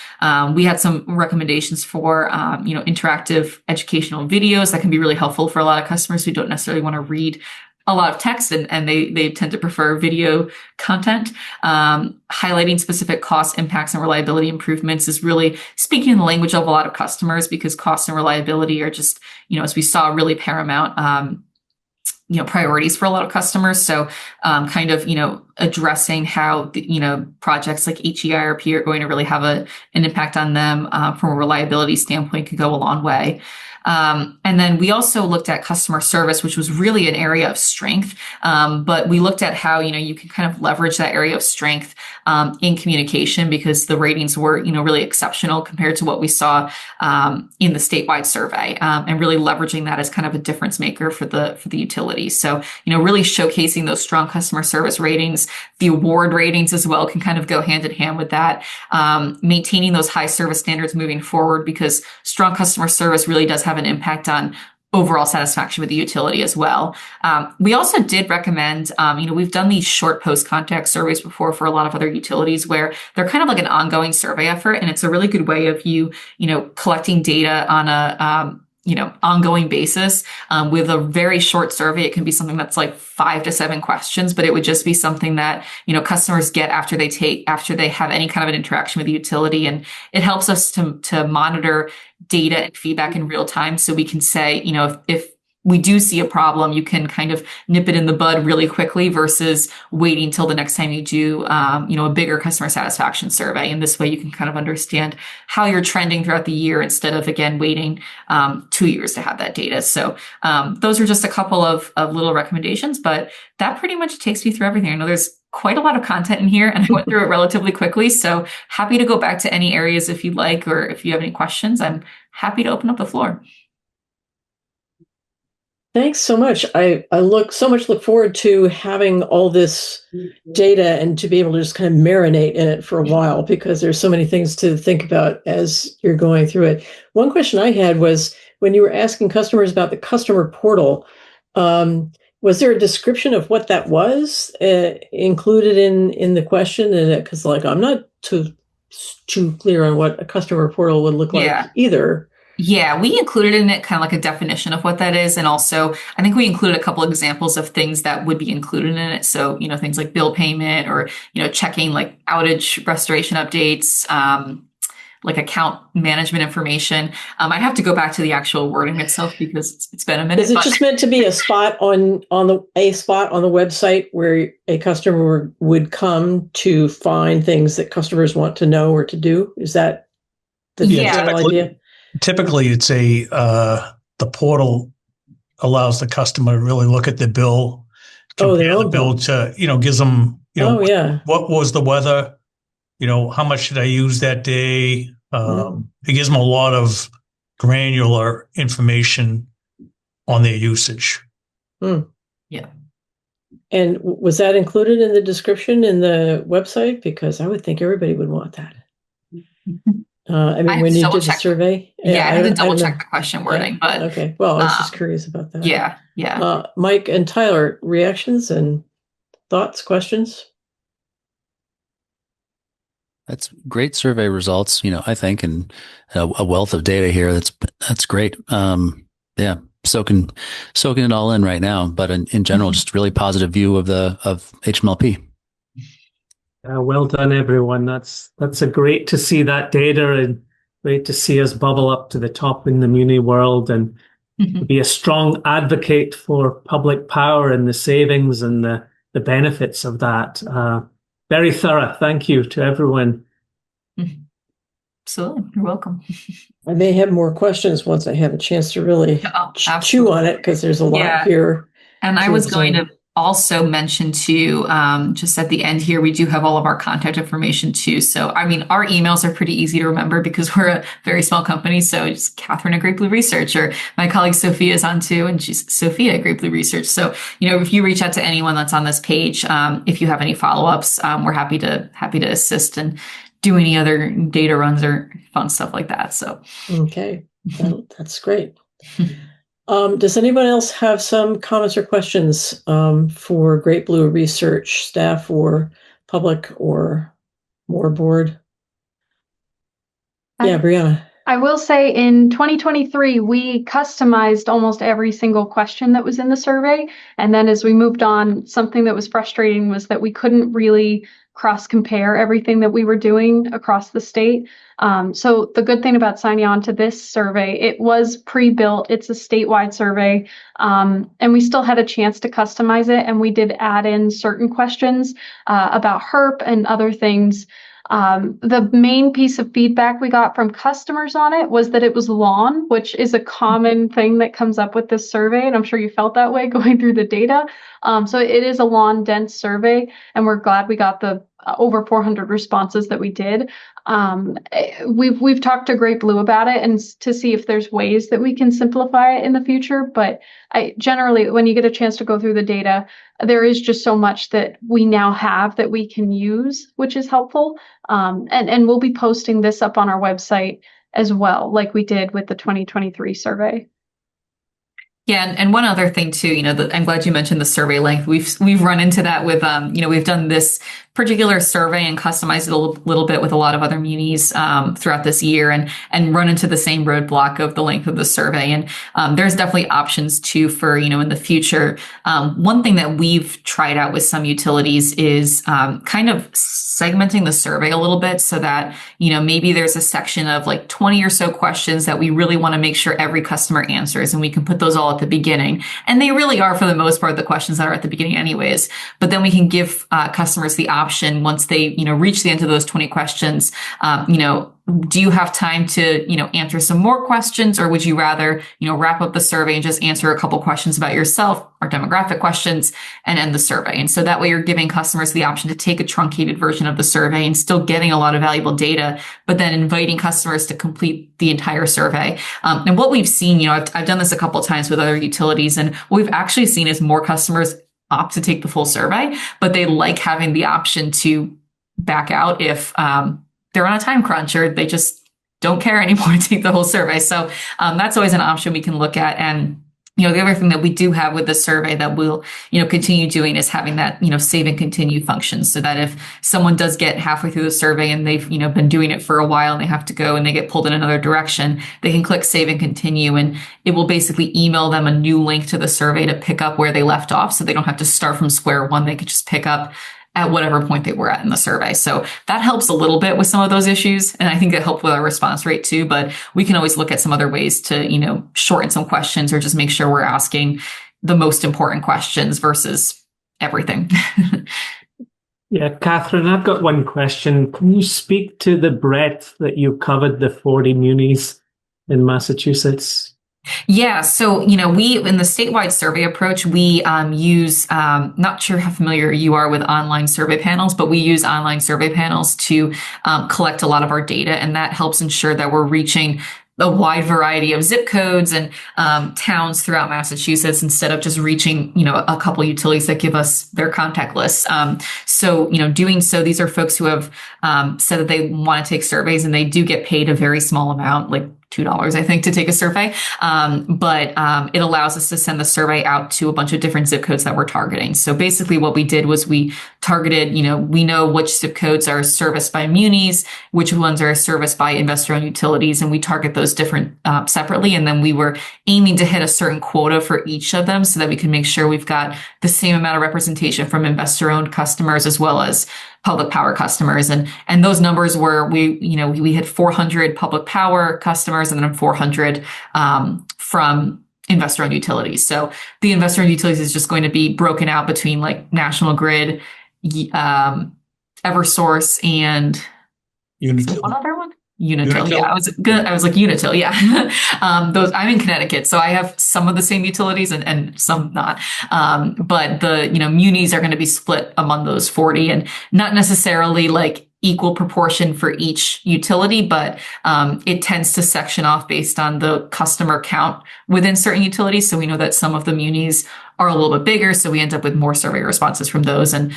We had some recommendations for, interactive educational videos that can be really helpful for a lot of customers who don't necessarily want to read a lot of text and they tend to prefer video content. Highlighting specific cost impacts and reliability improvements is really speaking the language of a lot of customers, because cost and reliability are just, as we saw, really paramount, priorities for a lot of customers. So kind of, addressing how, projects like HEIRP are going to really have an impact on them from a reliability standpoint could go a long way. And then we also looked at customer service, which was really an area of strength. But we looked at how, you can kind of leverage that area of strength in communication, because the ratings were, really exceptional compared to what we saw in the statewide survey, and really leveraging that as kind of a difference maker for the utility. So, really showcasing those strong customer service ratings. The award ratings as well can kind of go hand in hand with that. Maintaining those high service standards moving forward, because strong customer service really does have an impact on overall satisfaction with the utility as well. We also did recommend, we've done these short post-contact surveys before for a lot of other utilities where they're kind of like an ongoing survey effort. And it's a really good way of you collecting data on a, ongoing basis with a very short survey. It can be something that's like 5 to 7 questions, but it would just be something that, customers get after they have any kind of an interaction with the utility. And it helps us to monitor data and feedback in real time. So we can say, if we do see a problem, you can kind of nip it in the bud really quickly versus waiting till the next time you do, a bigger customer satisfaction survey. And this way you can kind of understand how you're trending throughout the year instead of, again, waiting 2 years to have that data. So those are just a couple of little recommendations, but that pretty much takes me through everything. I know there's quite a lot of content in here and I went through it relatively quickly. So happy to go back to any areas if you'd like, or if you have any questions, I'm happy to open up the floor. Thanks so much. I look forward to having all this data and to be able to just kind of marinate in it for a while, because there's so many things to think about as you're going through it. One question I had was, when you were asking customers about the customer portal, was there a description of what that was included in the question? And because I'm not too clear on what a customer portal would look like either. Yeah, we included in it kind of like a definition of what that is. And also, I think we included a couple of examples of things that would be included in it. So, things like bill payment or, checking like outage restoration updates, like account management information. I'd have to go back to the actual wording itself because it's been a minute. Is it just meant to be a spot on the website where a customer would come to find things that customers want to know or to do? Is that the general idea? Typically, it's the portal allows the customer to really look at the bill, compare the bill to, gives them, what was the weather, how much did I use that day? It gives them a lot of granular information on their usage. Yeah. And was that included in the description in the website? Because I would think everybody would want that. When you did the survey? I had to double check the question wording, but okay. Well, I was just curious about that. Yeah. Mike and Tyler, reactions and thoughts, questions? That's great survey results, I think, and a wealth of data here. That's great. soaking it all in right now. But in general, just really positive view of HMLP. Well done, everyone. That's a great to see that data and great to see us bubble up to the top in the muni world and be a strong advocate for public power and the savings and the benefits of that. Very thorough. Thank you to everyone. Absolutely. You're welcome. I may have more questions once I have a chance to really chew on it, because there's a lot here. And I was going to also mention too, just at the end here, we do have all of our contact information too. So, I mean, our emails are pretty easy to remember because we're a very small company. So it's Catherine at Great Blue Research, or my colleague Sophia is on too, and she's Sophia at Great Blue Research. So, if you reach out to anyone that's on this page, if you have any follow-ups, we're happy to assist and do any other data runs or fun stuff like that. So, okay, that's great. Does anyone else have some comments or questions for Great Blue Research staff or public or more board? Yeah, Brianna. I will say in 2023, we customized almost every single question that was in the survey. And then as we moved on, something that was frustrating was that we couldn't really cross-compare everything that we were doing across the state. So the good thing about signing on to this survey, it was pre-built. It's a statewide survey, and we still had a chance to customize it. And we did add in certain questions about HERP and other things. The main piece of feedback we got from customers on it was that it was long, which is a common thing that comes up with this survey. And I'm sure you felt that way going through the data. So it is a long, dense survey, and we're glad we got the over 400 responses that we did. We've talked to Great Blue about it and to see if there's ways that we can simplify it in the future. But generally, when you get a chance to go through the data, there is just so much that we now have that we can use, which is helpful. And we'll be posting this up on our website as well, like we did with the 2023 survey. Yeah, and one other thing too, I'm glad you mentioned the survey length. We've run into that with, we've done this particular survey and customized it a little bit with a lot of other munis throughout this year, and run into the same roadblock of the length of the survey. And there's definitely options too for in the future. One thing that we've tried out with some utilities is kind of segmenting the survey a little bit so that maybe there's a section of like 20 or so questions that we really want to make sure every customer answers, and we can put those all at the beginning. And they really are, for the most part, the questions that are at the beginning anyways. But then we can give customers the option once they, reach the end of those 20 questions, do you have time to, answer some more questions, or would you rather, wrap up the survey and just answer a couple questions about yourself or demographic questions and end the survey? And so that way you're giving customers the option to take a truncated version of the survey and still getting a lot of valuable data, but then inviting customers to complete the entire survey. And what we've seen, I've done this a couple of times with other utilities, and what we've actually seen is more customers opt to take the full survey, but they like having the option to back out if they're on a time crunch or they just don't care anymore to take the whole survey. So that's always an option we can look at. And the other thing that we do have with the survey that we'll continue doing is having that save and continue function, so that if someone does get halfway through the survey and they've been doing it for a while and they have to go and they get pulled in another direction, they can click save and continue, and it will basically email them a new link to the survey to pick up where they left off, so they don't have to start from square one. They could just pick up at whatever point they were at in the survey. So that helps a little bit with some of those issues. And I think it helped with our response rate too, but we can always look at some other ways to, shorten some questions or just make sure we're asking the most important questions versus everything. Yeah, Catherine, I've got one question. Can you speak to the breadth that you covered the 40 munis in Massachusetts? Yeah. So, we, in the statewide survey approach, we use, not sure how familiar you are with online survey panels, but we use online survey panels to collect a lot of our data. And that helps ensure that we're reaching a wide variety of zip codes and towns throughout Massachusetts, instead of just reaching, a couple utilities that give us their contact lists. So, doing so, these are folks who have said that they want to take surveys, and they do get paid a very small amount, like $2, I think, to take a survey. But it allows us to send the survey out to a bunch of different zip codes that we're targeting. So basically what we did was we targeted, we know which zip codes are serviced by munis, which ones are serviced by investor-owned utilities, and we target those different separately. And then we were aiming to hit a certain quota for each of them so that we can make sure we've got the same amount of representation from investor-owned customers as well as public power customers. And those numbers were, we had 400 public power customers and then 400 from investor-owned utilities. So the investor-owned utilities is just going to be broken out between like National Grid, Eversource, and one other one? Unitil. Yeah, I was like Unitil. Yeah. I'm in Connecticut, so I have some of the same utilities and some not. But the, munis are going to be split among those 40 and not necessarily like equal proportion for each utility, but it tends to section off based on the customer count within certain utilities. So we know that some of the munis are a little bit bigger, so we end up with more survey responses from those. And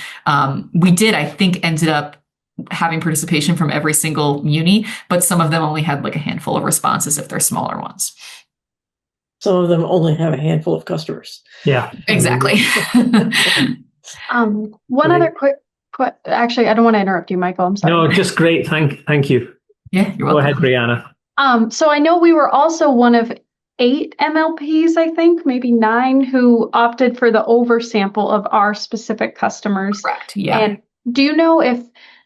we ended up having participation from every single muni, but some of them only had like a handful of responses if they're smaller ones. Some of them only have a handful of customers. Yeah, exactly. One other quick, actually, I don't want to interrupt you, Michael. I'm sorry. No, just great. Thank you. Yeah, you're welcome. Go ahead, Brianna. So I know we were also one of 8 MLPs, I think, maybe 9, who opted for the oversample of our specific customers. Correct. Yeah. And do you know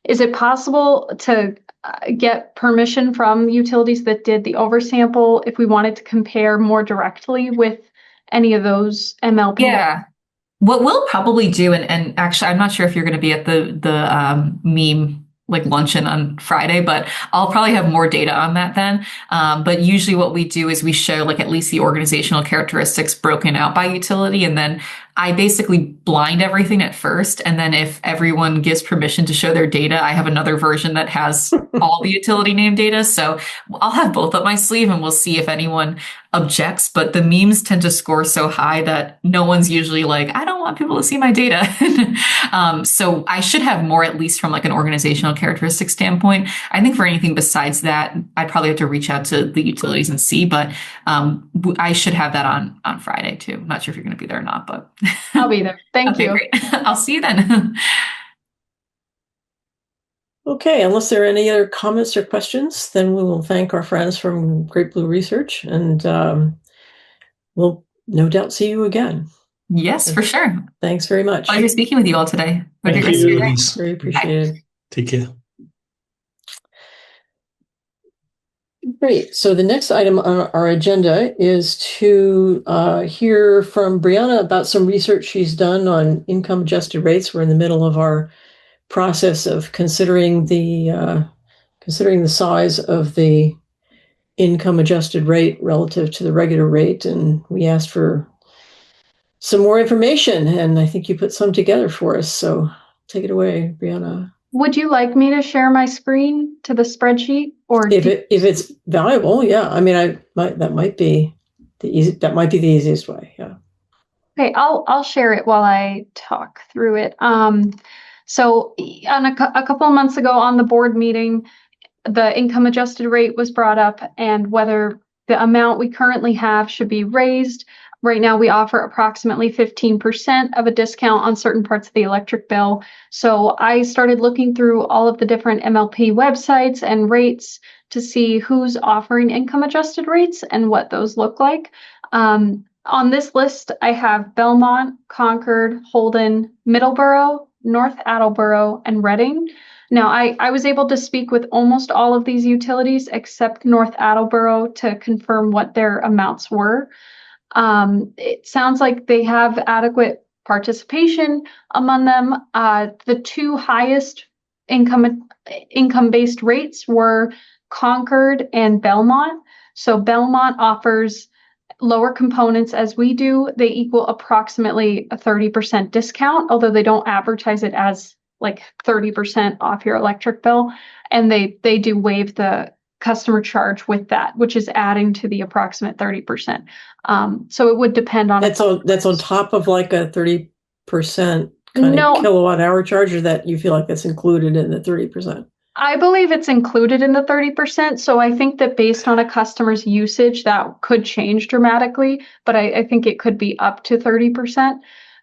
is it possible to get permission from utilities that did the oversample if we wanted to compare more directly with any of those MLPs? Yeah. What we'll probably do, and actually, I'm not sure if you're going to be at the meme like luncheon on Friday, but I'll probably have more data on that then. But usually what we do is we show like at least the organizational characteristics broken out by utility. And then I basically blind everything at first. And then if everyone gives permission to show their data, I have another version that has all the utility name data. So I'll have both up my sleeve and we'll see if anyone objects. But the memes tend to score so high that no one's usually like, I don't want people to see my data. So I should have more, at least from like an organizational characteristic standpoint. I think for anything besides that, I'd probably have to reach out to the utilities and see, but I should have that on Friday too. I'm not sure if you're going to be there or not, but I'll be there. Thank you. Great. I'll see you then. Okay, unless there are any other comments or questions, then we will thank our friends from Great Blue Research, and we'll no doubt see you again. Yes, for sure. Thanks very much. Pleasure speaking with you all today. Thank you. Very appreciated. Take care. Great. So the next item on our agenda is to hear from Brianna about some research she's done on income adjusted rates. We're in the middle of our process of considering the size of the income adjusted rate relative to the regular rate, and we asked for some more information, and I think you put some together for us. So take it away, Brianna. Would you like me to share my screen to the spreadsheet, or if it's valuable? Yeah, I mean, that might be the easiest way. Yeah. Okay, I'll share it while I talk through it. So on a couple of months ago on the board meeting, the income adjusted rate was brought up and whether the amount we currently have should be raised. Right now, we offer approximately 15% of a discount on certain parts of the electric bill. So I started looking through all of the different MLP websites and rates to see who's offering income adjusted rates and what those look like. On this list, I have Belmont, Concord, Holden, Middleborough, North Attleboro, and Reading. Now, I was able to speak with almost all of these utilities except North Attleboro to confirm what their amounts were. It sounds like they have adequate participation among them. The 2 highest income-based rates were Concord and Belmont. So Belmont offers lower components as we do. They equal approximately a 30% discount, although they don't advertise it as like 30% off your electric bill. And they do waive the customer charge with that, which is adding to the approximate 30%. So it would depend on— That's on top of like a 30% kind of kilowatt hour charge, or that you feel like that's included in the 30%? I believe it's included in the 30%. So I think that based on a customer's usage, that could change dramatically, but I think it could be up to 30%.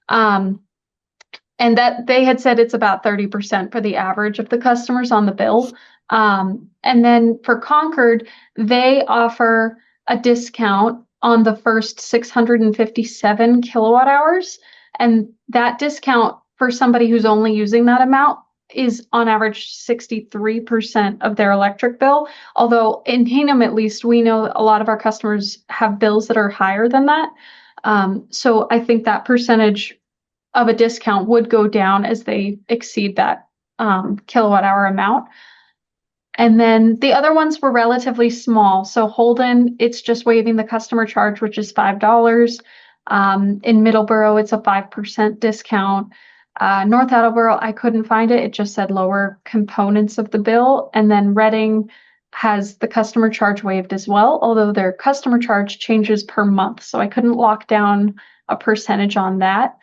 And that they had said it's about 30% for the average of the customers on the bill. And then for Concord, they offer a discount on the first 657 kilowatt hours. And that discount for somebody who's only using that amount is on average 63% of their electric bill. Although in Hingham, at least, we know a lot of our customers have bills that are higher than that. So I think that percentage of a discount would go down as they exceed that kilowatt hour amount. And then the other ones were relatively small. So Holden, it's just waiving the customer charge, which is $5. In Middleborough, it's a 5% discount. North Attleboro, I couldn't find it. It just said lower components of the bill. And then Reading has the customer charge waived as well, although their customer charge changes per month. So I couldn't lock down a percentage on that.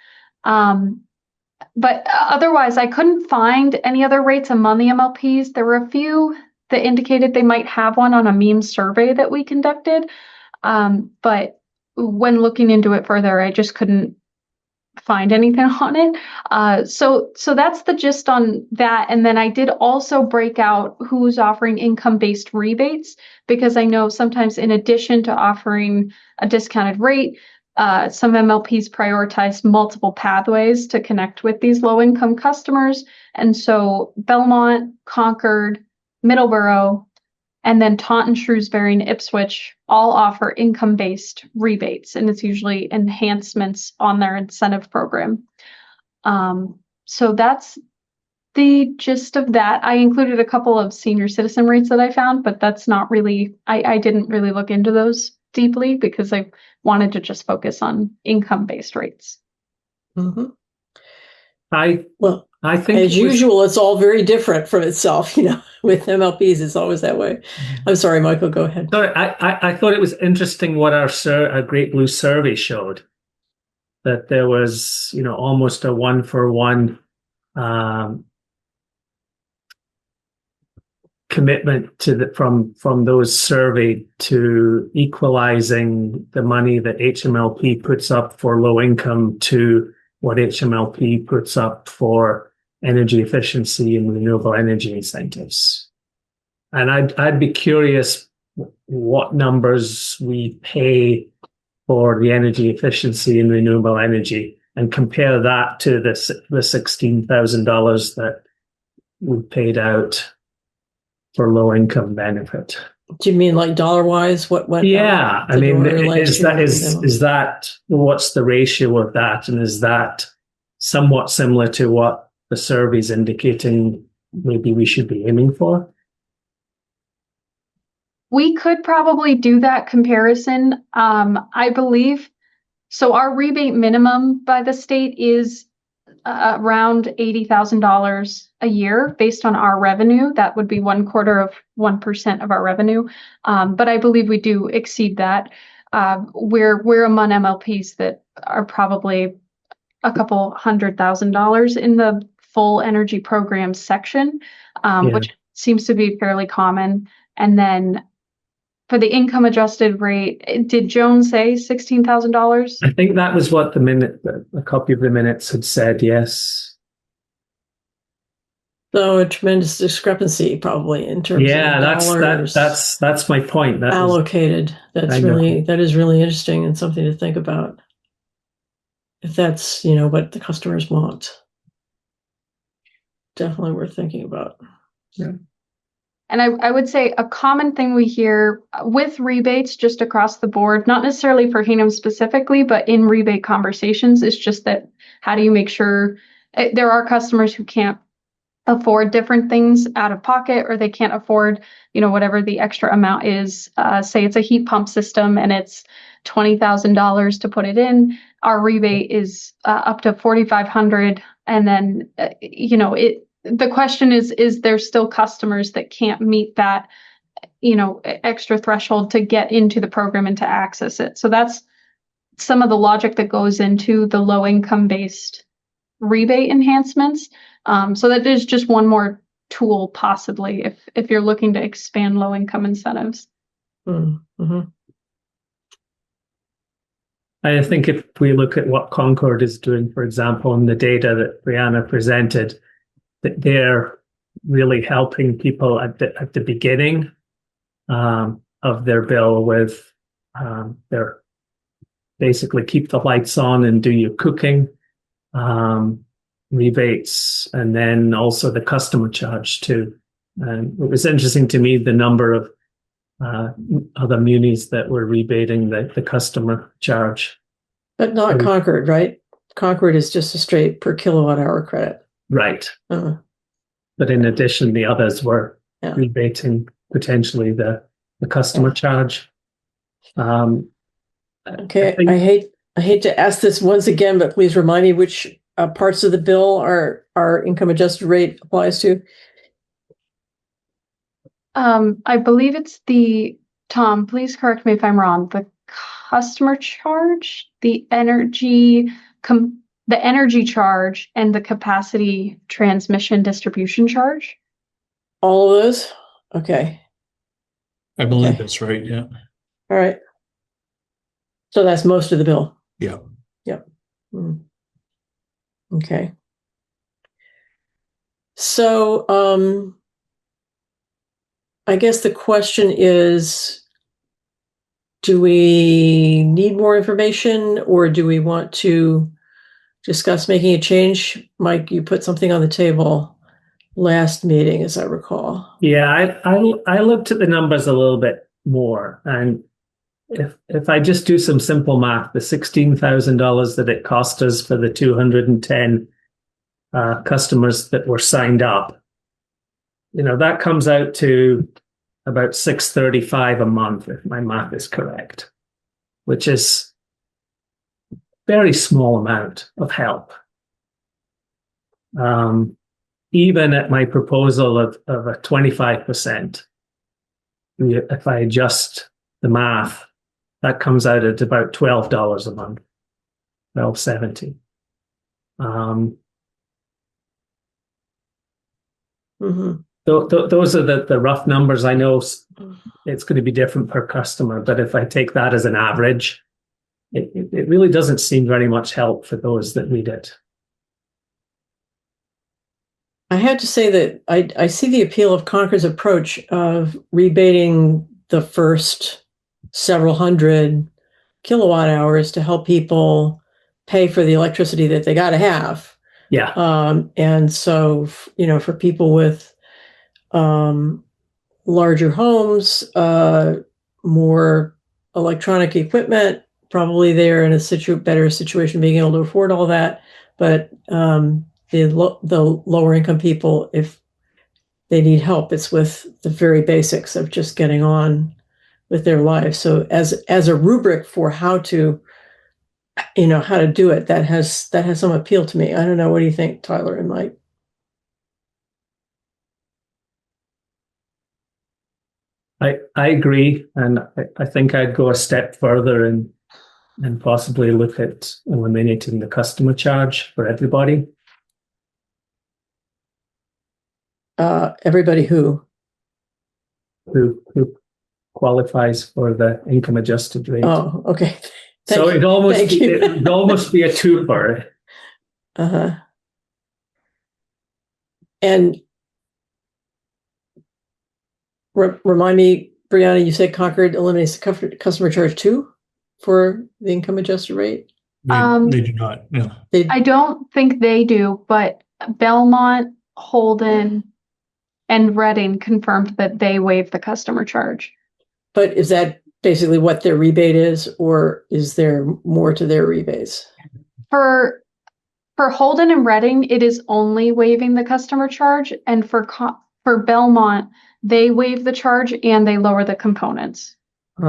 But otherwise, I couldn't find any other rates among the MLPs. There were a few that indicated they might have one on a meme survey that we conducted. But when looking into it further, I just couldn't find anything on it. So that's the gist on that. And then I did also break out who's offering income-based rebates, because I know sometimes in addition to offering a discounted rate, some MLPs prioritized multiple pathways to connect with these low-income customers. And so Belmont, Concord, Middleborough, and then Taunton, Shrewsbury, and Ipswich all offer income-based rebates, and it's usually enhancements on their incentive program. So that's the gist of that. I included a couple of senior citizen rates that I found, but that's not really, I didn't really look into those deeply because I wanted to just focus on income-based rates. Mm-hmm. I think as usual, it's all very different from itself. With MLPs, it's always that way. I'm sorry, Michael, go ahead. Sorry, I thought it was interesting what our Great Blue survey showed, that there was, almost a 1-for-1 commitment to from those surveyed to equalizing the money that HMLP puts up for low income to what HMLP puts up for energy efficiency and renewable energy incentives. And I'd be curious what numbers we pay for the energy efficiency and renewable energy, and compare that to the $16,000 that we paid out for low income benefit. Do you mean like dollar wise? What went? Yeah, I mean, is that what's the ratio of that, and is that somewhat similar to what the survey's indicating maybe we should be aiming for? We could probably do that comparison. I believe so. Our rebate minimum by the state is around $80,000 a year based on our revenue. That would be 1/4% of our revenue. But I believe we do exceed that. We're among MLPs that are probably a couple $100,000 in the full energy program section, which seems to be fairly common. And then for the income adjusted rate, did Joan say $16,000? I think that was what a copy of the minutes had said, yes. So a tremendous discrepancy probably in terms of dollars. That's my point. That allocated. That is really interesting and something to think about. If that's, what the customers want. Definitely worth thinking about. Yeah. And I would say a common thing we hear with rebates just across the board, not necessarily for Hingham specifically, but in rebate conversations, is just that how do you make sure there are customers who can't afford different things out of pocket, or they can't afford, whatever the extra amount is. Say it's a heat pump system and it's $20,000 to put it in. Our rebate is up to $4,500, and then the question is there still customers that can't meet that extra threshold to get into the program and to access it? So that's some of the logic that goes into the low income based rebate enhancements. So that is just one more tool possibly if you're looking to expand low income incentives. Mm-hmm. I think if we look at what Concord is doing, for example, in the data that Brianna presented, that they're really helping people at the beginning of their bill with their basically keep the lights on and do your cooking rebates, and then also the customer charge too. And it was interesting to me the number of other munis that were rebating the customer charge. But not Concord, right? Concord is just a straight per kilowatt hour credit. Right. But in addition, the others were rebating potentially the customer charge. Okay, I hate to ask this once again, but please remind me which parts of the bill our income adjusted rate applies to. I believe it's Tom, please correct me if I'm wrong, the customer charge, the energy charge, and the capacity transmission distribution charge. All of those? Okay. I believe that's right, yeah. All right. So that's most of the bill. Yeah. Yep. Okay. So I guess the question is, do we need more information, or do we want to discuss making a change? Mike, you put something on the table last meeting, as I recall. Yeah, I looked at the numbers a little bit more, and if I just do some simple math, the $16,000 that it cost us for the 210 customers that were signed up, that comes out to about $635 a month, if my math is correct, which is a very small amount of help. Even at my proposal of a 25%, if I adjust the math, that comes out at about $12 a month, $12.70. Those are the rough numbers. I know it's going to be different per customer, but if I take that as an average, it really doesn't seem very much help for those that need it. I have to say that I see the appeal of Concord's approach of rebating the first several hundred kilowatt hours to help people pay for the electricity that they got to have. Yeah. And so, for people with larger homes, more electronic equipment, probably they're in a better situation being able to afford all that. But the lower income people, if they need help, it's with the very basics of just getting on with their lives. So as a rubric for how to do it, that has some appeal to me. I don't know. What do you think, Tyler and Mike? I agree, and I think I'd go a step further and possibly look at eliminating the customer charge for everybody. Everybody who qualifies for the income adjusted rate. Oh, okay. So it'd almost be a twofer. And remind me, Brianna, you said Concord eliminates the customer charge too for the income adjusted rate? They do not. No. I don't think they do, but Belmont, Holden, and Reading confirmed that they waive the customer charge. But is that basically what their rebate is, or is there more to their rebates? For Holden and Reading, it is only waiving the customer charge, and for Belmont, they waive the charge and they lower the components. We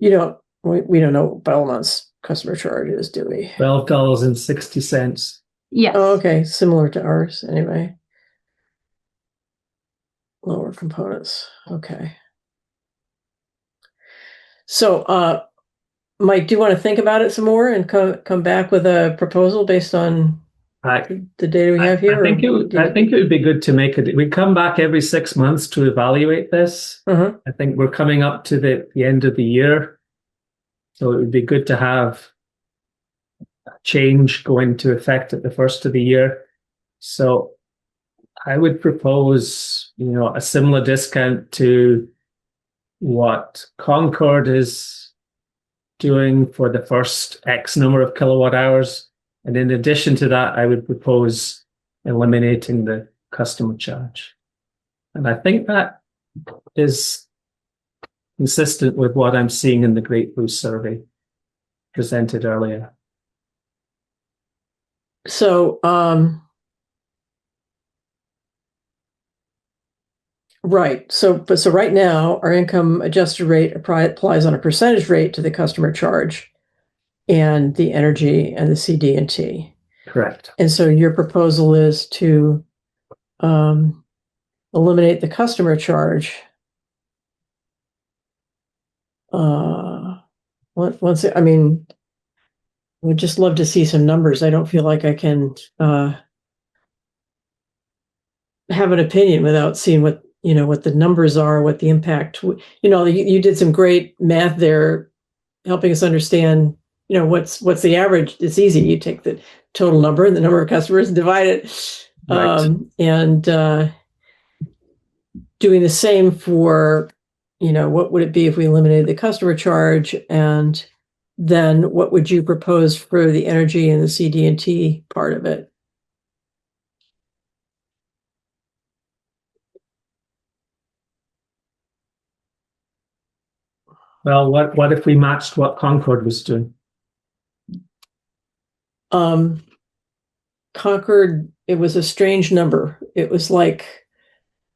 don't know what Belmont's customer charge is, do we? $12.60. Yes. Oh, okay, similar to ours anyway. Lower components. Okay. So, Mike, do you want to think about it some more and come back with a proposal based on the data we have here? I think it would be good to make it. We come back every 6 months to evaluate this. Uh-huh. I think we're coming up to the end of the year, so it would be good to have a change go into effect at the first of the year. So I would propose, a similar discount to what Concord is doing for the first X number of kilowatt hours. And in addition to that, I would propose eliminating the customer charge. And I think that is consistent with what I'm seeing in the Great Blue survey presented earlier. So, right. So right now, our income adjusted rate applies on a percentage rate to the customer charge and the energy and the CD&T. Correct. And so your proposal is to eliminate the customer charge. Would just love to see some numbers. I don't feel like I can have an opinion without seeing what the numbers are, what the impact. You did some great math there, helping us understand. What's the average? It's easy. You take the total number and the number of customers and divide it. Right. And doing the same for, what would it be if we eliminated the customer charge? And then what would you propose for the energy and the CD&T part of it? Well, what if we matched what Concord was doing? Concord, it was a strange number. It was like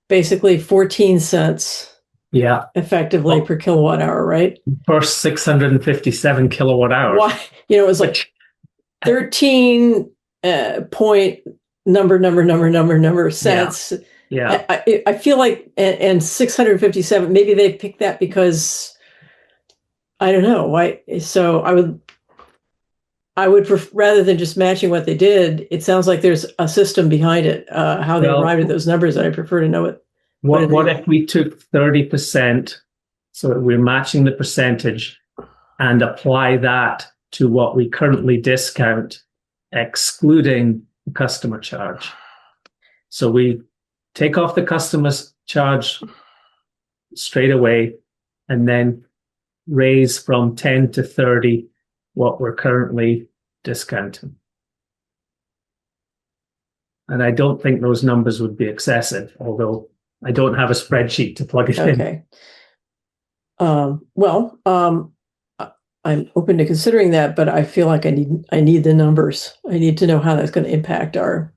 basically 14 cents. Yeah. Effectively per kilowatt hour, right? Per 657 kilowatt hours. Why? It was like 13 point number cents. Yeah. I feel like, and 657, maybe they picked that because I don't know why. So I would rather than just matching what they did, it sounds like there's a system behind it, how they arrived at those numbers. And I prefer to know it. What if we took 30%, so we're matching the percentage, and apply that to what we currently discount, excluding the customer charge? So we take off the customer's charge straight away, and then raise from 10 to 30 what we're currently discounting. And I don't think those numbers would be excessive, although I don't have a spreadsheet to plug it in. Okay. I'm open to considering that, but I feel like I need the numbers. I need to know how that's going to impact our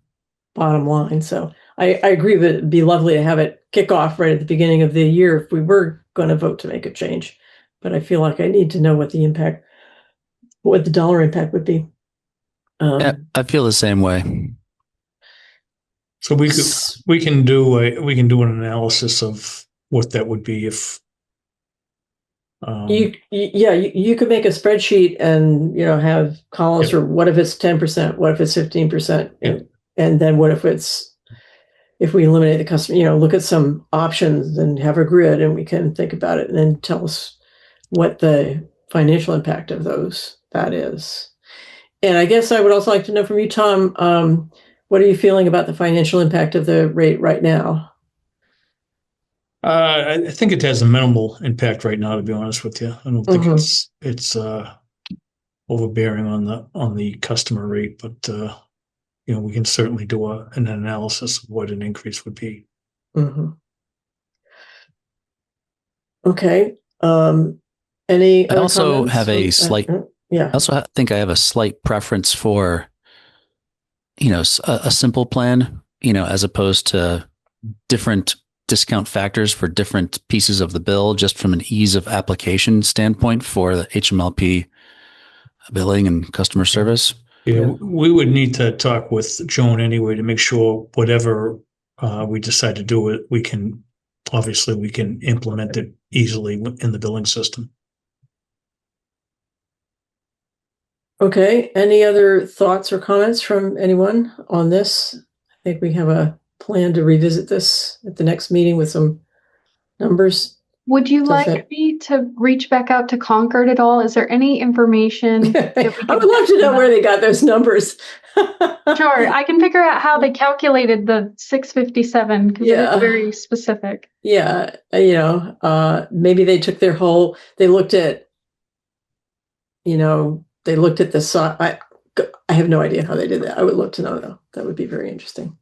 bottom line. So I agree that it'd be lovely to have it kick off right at the beginning of the year if we were going to vote to make a change. But I feel like I need to know what the dollar impact would be. Yeah, I feel the same way. So we can do an analysis of what that would be if you could make a spreadsheet and have columns for what if it's 10%, what if it's 15%, and then what if we eliminate the customer, look at some options and have a grid and we can think about it and then tell us what the financial impact of that is. And I guess I would also like to know from you, Tom, what are you feeling about the financial impact of the rate right now? I think it has a minimal impact right now, to be honest with you. I don't think it's overbearing on the customer rate, but we can certainly do an analysis of what an increase would be. Mm-hmm. Okay. Any I also comments? have a slight. I also think I have a slight preference for, a simple plan, as opposed to different discount factors for different pieces of the bill, just from an ease of application standpoint for the HMLP billing and customer service. Yeah, we would need to talk with Joan anyway to make sure whatever we decide to do, we can implement it easily in the billing system. Okay, any other thoughts or comments from anyone on this? I think we have a plan to revisit this at the next meeting with some numbers. Would you Does like that- me to reach back out to Concord at all? Is there any information that we I can would love to know where they got those numbers. Sure, I can figure out how they calculated the 657 because it Yeah. is very specific. Yeah, maybe they took they looked at, they looked at the size. I have no idea how they did that. I would love to know though. That would be very interesting.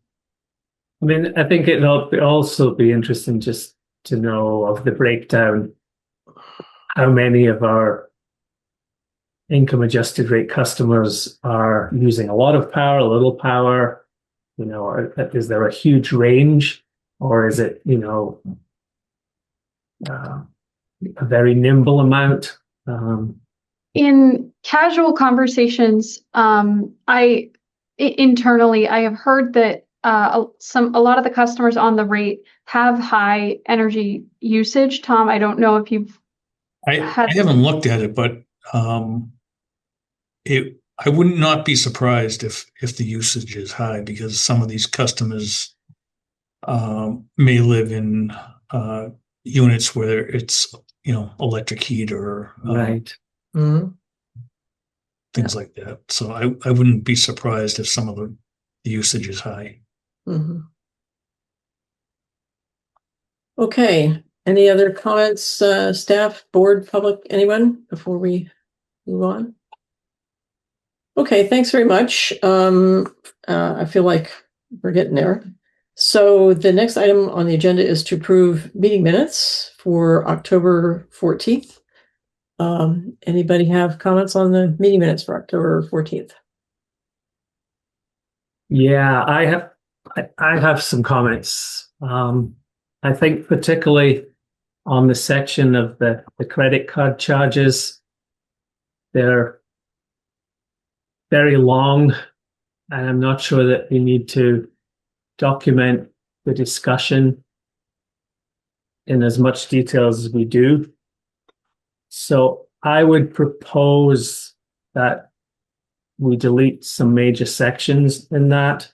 I mean, I think it'll also be interesting just to know of the breakdown, how many of our income adjusted rate customers are using a lot of power, a little power, is there a huge range, or is it, a very nimble amount? In casual conversations, internally, I have heard that a lot of the customers on the rate have high energy usage. Tom, I don't know if you've I haven't looked at it, but I would not be surprised if the usage is high, because some of these customers may live in units where it's electric heat or Right. things like that. So I wouldn't be surprised if some of the usage is high. Mm-hmm. Okay. Any other comments, staff, board, public, anyone, before we move on? Okay, thanks very much. I feel like we're getting there. So the next item on the agenda is to approve meeting minutes for October 14th. Anybody have comments on the meeting minutes for October 14th? Yeah, I have some comments. I think particularly on the section of the credit card charges, they're very long, and I'm not sure that we need to document the discussion in as much detail as we do. So I would propose that we delete some major sections in that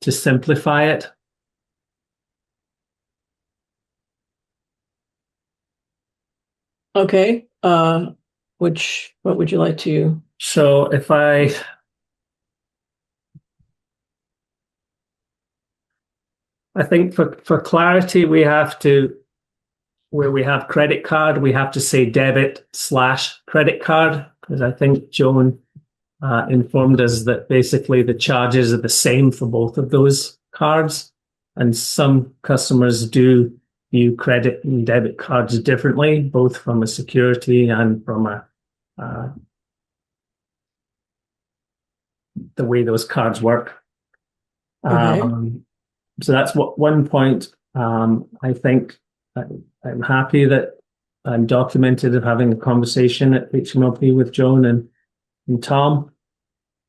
to simplify it. Okay. What would you like to? So if I think for clarity, we have to, where we have credit card, we have to say debit/credit card, because I think Joan informed us that basically the charges are the same for both of those cards. And some customers do view credit and debit cards differently, both from a security and from the way those cards work. Okay. So that's one point. I think I'm happy that I'm documented of having a conversation at HMLP with Joan and Tom.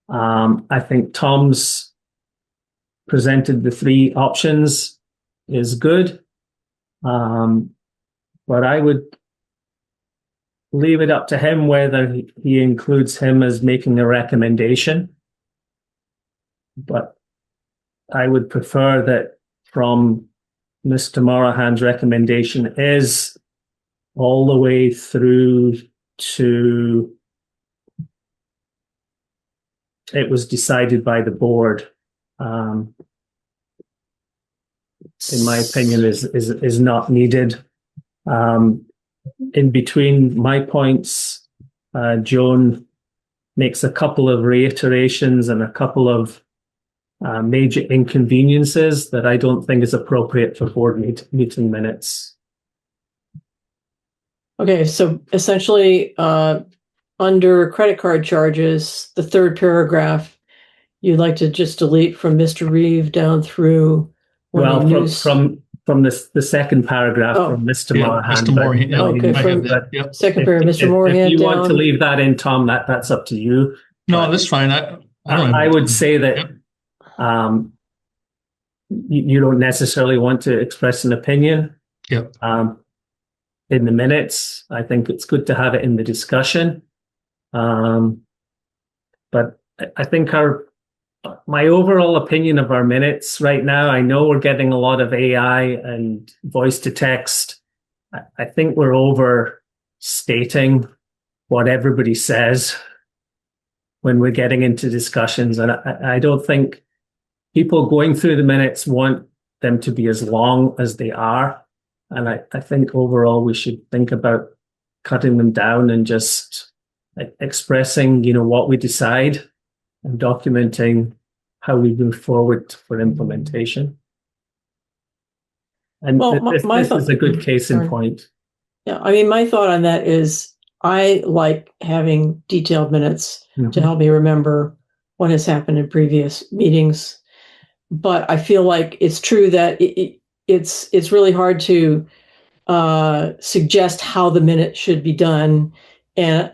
I think Tom's presented the three options is good. But I would leave it up to him whether he includes him as making a recommendation. But I would prefer that from Mr. Morahan's recommendation is all the way through to it was decided by the board. In my opinion, is not needed. In between my points, Joan makes a couple of reiterations and a couple of major inconveniences that I don't think is appropriate for board meeting minutes. Okay, so essentially, under credit card charges, the third paragraph, you'd like to just delete from Mr. Reeve down through. From the second paragraph from Mr. Morahan. Mr. Morahan. Okay, second paragraph, Mr. Morahan. If you want to leave that in, Tom, that's up to you. No, that's fine. I would say that you don't necessarily want to express an opinion. Yep. In the minutes, I think it's good to have it in the discussion. But I think my overall opinion of our minutes right now, I know we're getting a lot of AI and voice to text. I think we're overstating what everybody says when we're getting into discussions. And I don't think people going through the minutes want them to be as long as they are. And I think overall we should think about cutting them down and just expressing, what we decide and documenting how we move forward for implementation. And this is a good case in point. Yeah, I mean, my thought on that is I like having detailed minutes to help me remember what has happened in previous meetings. But I feel like it's true that it's really hard to suggest how the minute should be done. And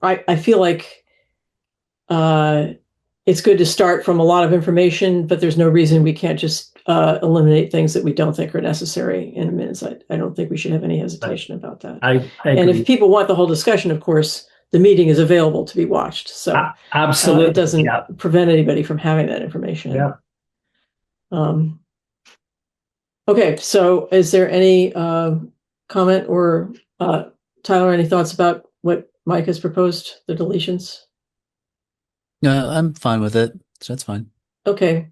I feel like it's good to start from a lot of information, but there's no reason we can't just eliminate things that we don't think are necessary in minutes. I don't think we should have any hesitation about that. I and if people want the whole discussion, of course, the meeting is available to be watched. So absolutely, it doesn't prevent anybody from having that information. Yeah. Okay, so is there any comment or Tyler, any thoughts about what Mike has proposed, the deletions? No, I'm fine with it. So that's fine. Okay.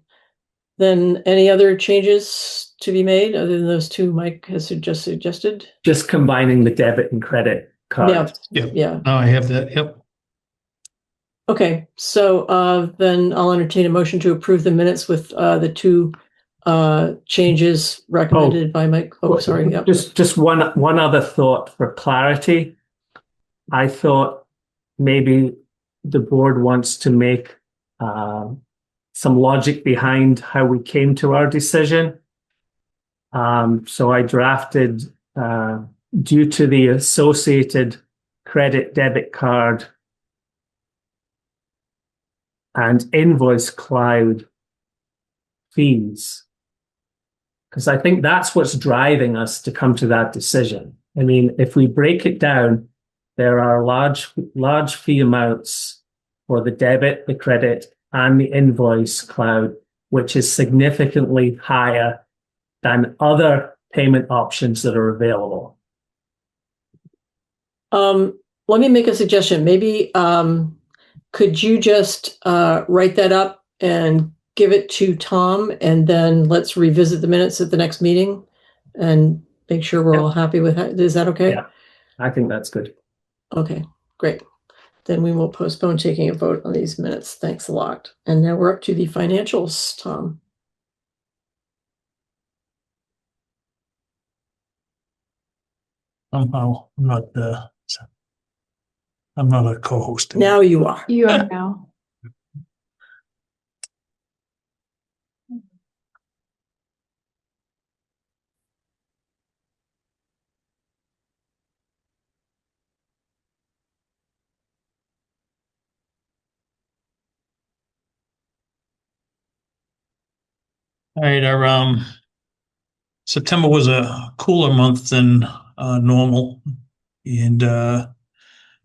Then any other changes to be made other than those two Mike has just suggested? Just combining the debit and credit card. Yeah. Oh, I have that. Yep. Okay, so then I'll entertain a motion to approve the minutes with the two changes recommended by Mike. Oh, sorry. Yep. Just one other thought for clarity. I thought maybe the board wants to make some logic behind how we came to our decision. So I drafted, due to the associated credit debit card and invoice cloud fees, because I think that's what's driving us to come to that decision. I mean, if we break it down, there are large fee amounts for the debit, the credit, and the invoice cloud, which is significantly higher than other payment options that are available. Let me make a suggestion. Maybe could you just write that up and give it to Tom, and then let's revisit the minutes at the next meeting and make sure we're all happy with that. Is that okay? Yeah, I think that's good. Okay, great. Then we will postpone taking a vote on these minutes. Thanks a lot. And now we're up to the financials, Tom. Somehow I'm not a co-host. Now you are. You are now. All right, our September was a cooler month than normal, and our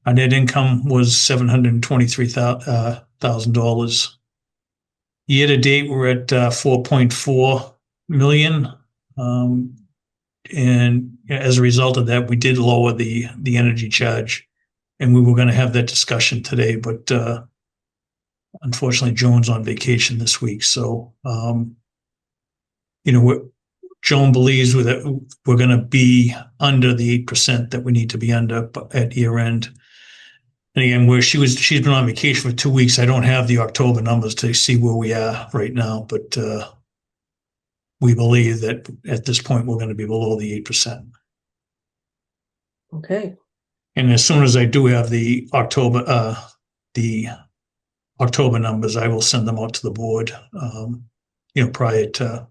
net income was $723,000. Year to date, we're at 4.4 million, and as a result of that, we did lower the energy charge, and we were going to have that discussion today, but unfortunately, Joan's on vacation this week, so. Joan believes that we're going to be under the 8% that we need to be under at year end. And again, she's been on vacation for 2 weeks. I don't have the October numbers to see where we are right now, but we believe that at this point we're going to be below the 8%. Okay. And as soon as I do have the October numbers, I will send them out to the board. Prior to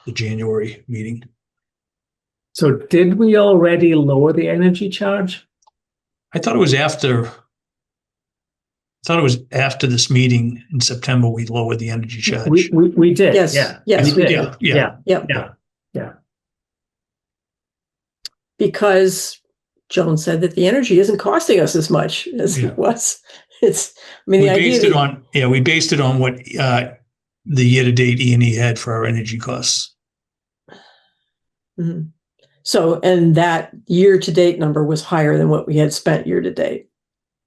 the January meeting. So did we already lower the energy charge? I thought it was after this meeting in September we lowered the energy charge. We did. Yes. Yeah. Yes, we did. Yeah. Because Joan said that the energy isn't costing us as much as it was. We based it on what the year-to-date E&E had for our energy costs. Mm-hmm. So, and that year-to-date number was higher than what we had spent year-to-date,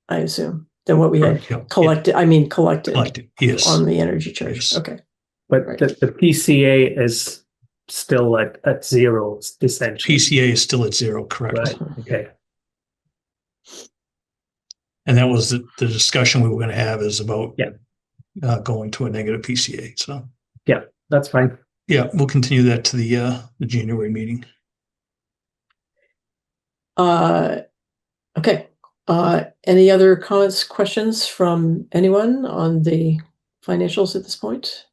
I assume, than what we had collected. I mean, collected yes, on the energy charge. Yes. Okay. But the PCA is still at zero, essentially. PCA is still at zero, correct? Right. Okay. And that was the discussion we were going to have, is about going to a negative PCA. So yeah, that's fine. Yeah, we'll continue that to the January meeting. Okay. Any other comments, questions from anyone on the financials at this point?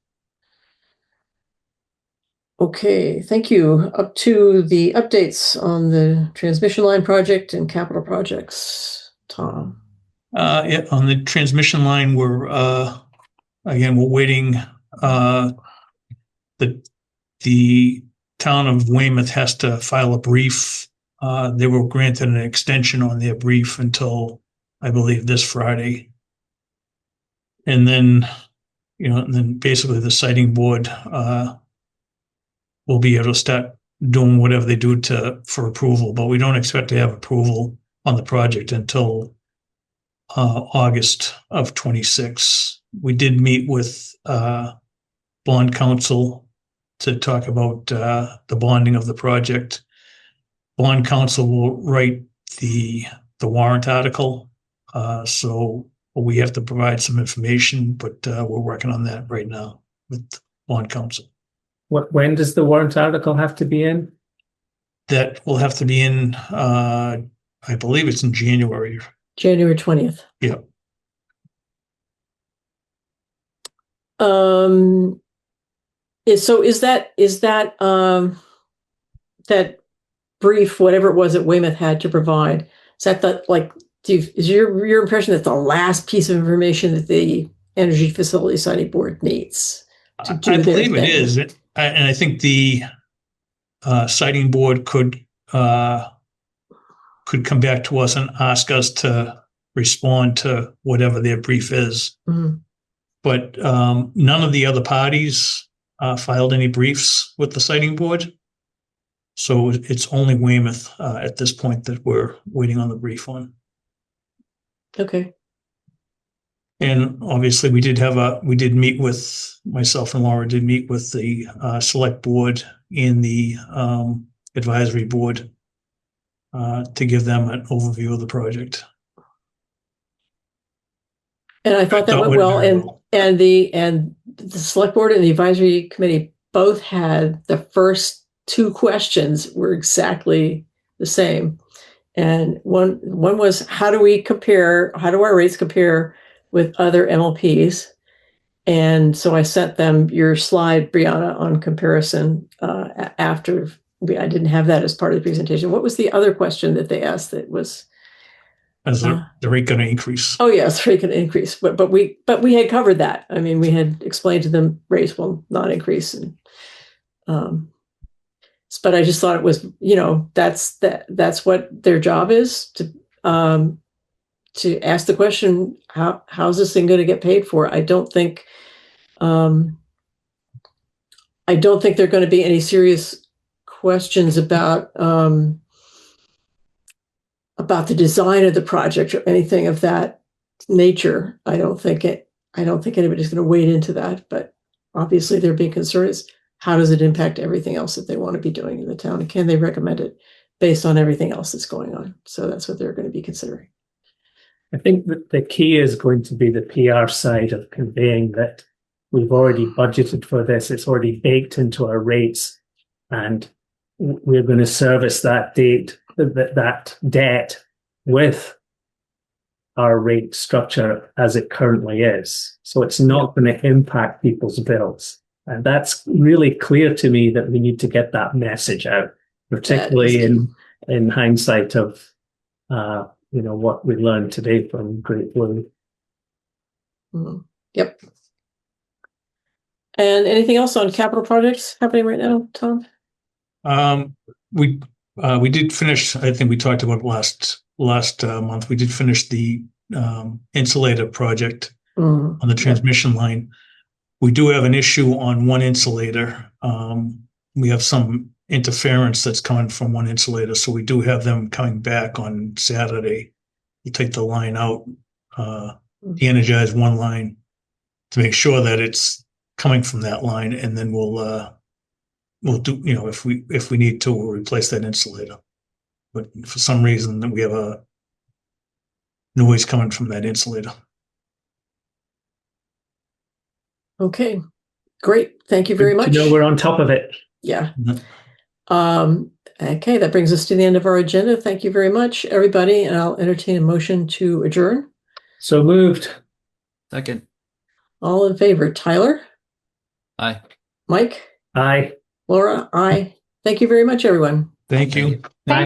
Okay, thank you. Up to the updates on the transmission line project and capital projects, Tom. Yeah, on the transmission line, we're waiting. The town of Weymouth has to file a brief. They were granted an extension on their brief until, I believe, this Friday. And then, basically the siting board will be able to start doing whatever they do for approval. But we don't expect to have approval on the project until August of 26. We did meet with bond counsel to talk about the bonding of the project. Bond counsel will write the warrant article, so we have to provide some information, but we're working on that right now with bond counsel. When does the warrant article have to be in? That will have to be in, I believe it's in January. January 20th. Yeah. Is that that brief, whatever it was that Weymouth had to provide, is your impression that the last piece of information that the Energy Facility Siting Board needs to do I believe it is, and I think the siting board could come back to us and ask us to respond to whatever their brief is. Mm-hmm. But none of the other parties filed any briefs with the siting board. So it's only Weymouth at this point that we're waiting on the brief on. Okay. And obviously myself and Laura did meet with the select board and the advisory board to give them an overview of the project. And I thought that went well. And the select board and the advisory committee both had the first two questions were exactly the same. And one was, how do our rates compare with other MLPs? And so I sent them your slide, Brianna, on comparison after I didn't have that as part of the presentation. What was the other question that they asked that was? Is the rate going to increase? Oh yes, the rate going to increase. But we had covered that. I mean, we had explained to them rates will not increase, and but I just thought it was, that's what their job is, to ask the question, how's this thing going to get paid for? I don't think there are going to be any serious questions about the design of the project or anything of that nature. I don't think anybody's going to wade into that, but obviously their big concern is, how does it impact everything else that they want to be doing in the town? And can they recommend it based on everything else that's going on? So that's what they're going to be considering. I think that the key is going to be the PR side of conveying that we've already budgeted for this. It's already baked into our rates, and we're going to service that debt with our rate structure as it currently is. So it's not going to impact people's bills. And that's really clear to me, that we need to get that message out, particularly in hindsight of what we learned today from Great Blue. Mm-hmm. Yep. And anything else on capital projects happening right now, Tom? We did finish, I think we talked about last month, we did finish the insulator project on the transmission line. We do have an issue on one insulator. We have some interference that's coming from one insulator, so we do have them coming back on Saturday. We'll take the line out, de-energize one line to make sure that it's coming from that line, and then we'll do, if we need to, we'll replace that insulator. But for some reason, we have a noise coming from that insulator. Okay, great. Thank you very much. We're on top of it. Yeah. Okay, that brings us to the end of our agenda. Thank you very much, everybody, and I'll entertain a motion to adjourn. So moved. Second. All in favor? Tyler? Aye. Mike? Aye. Laura? Aye. Thank you very much, everyone. Thank you. Thank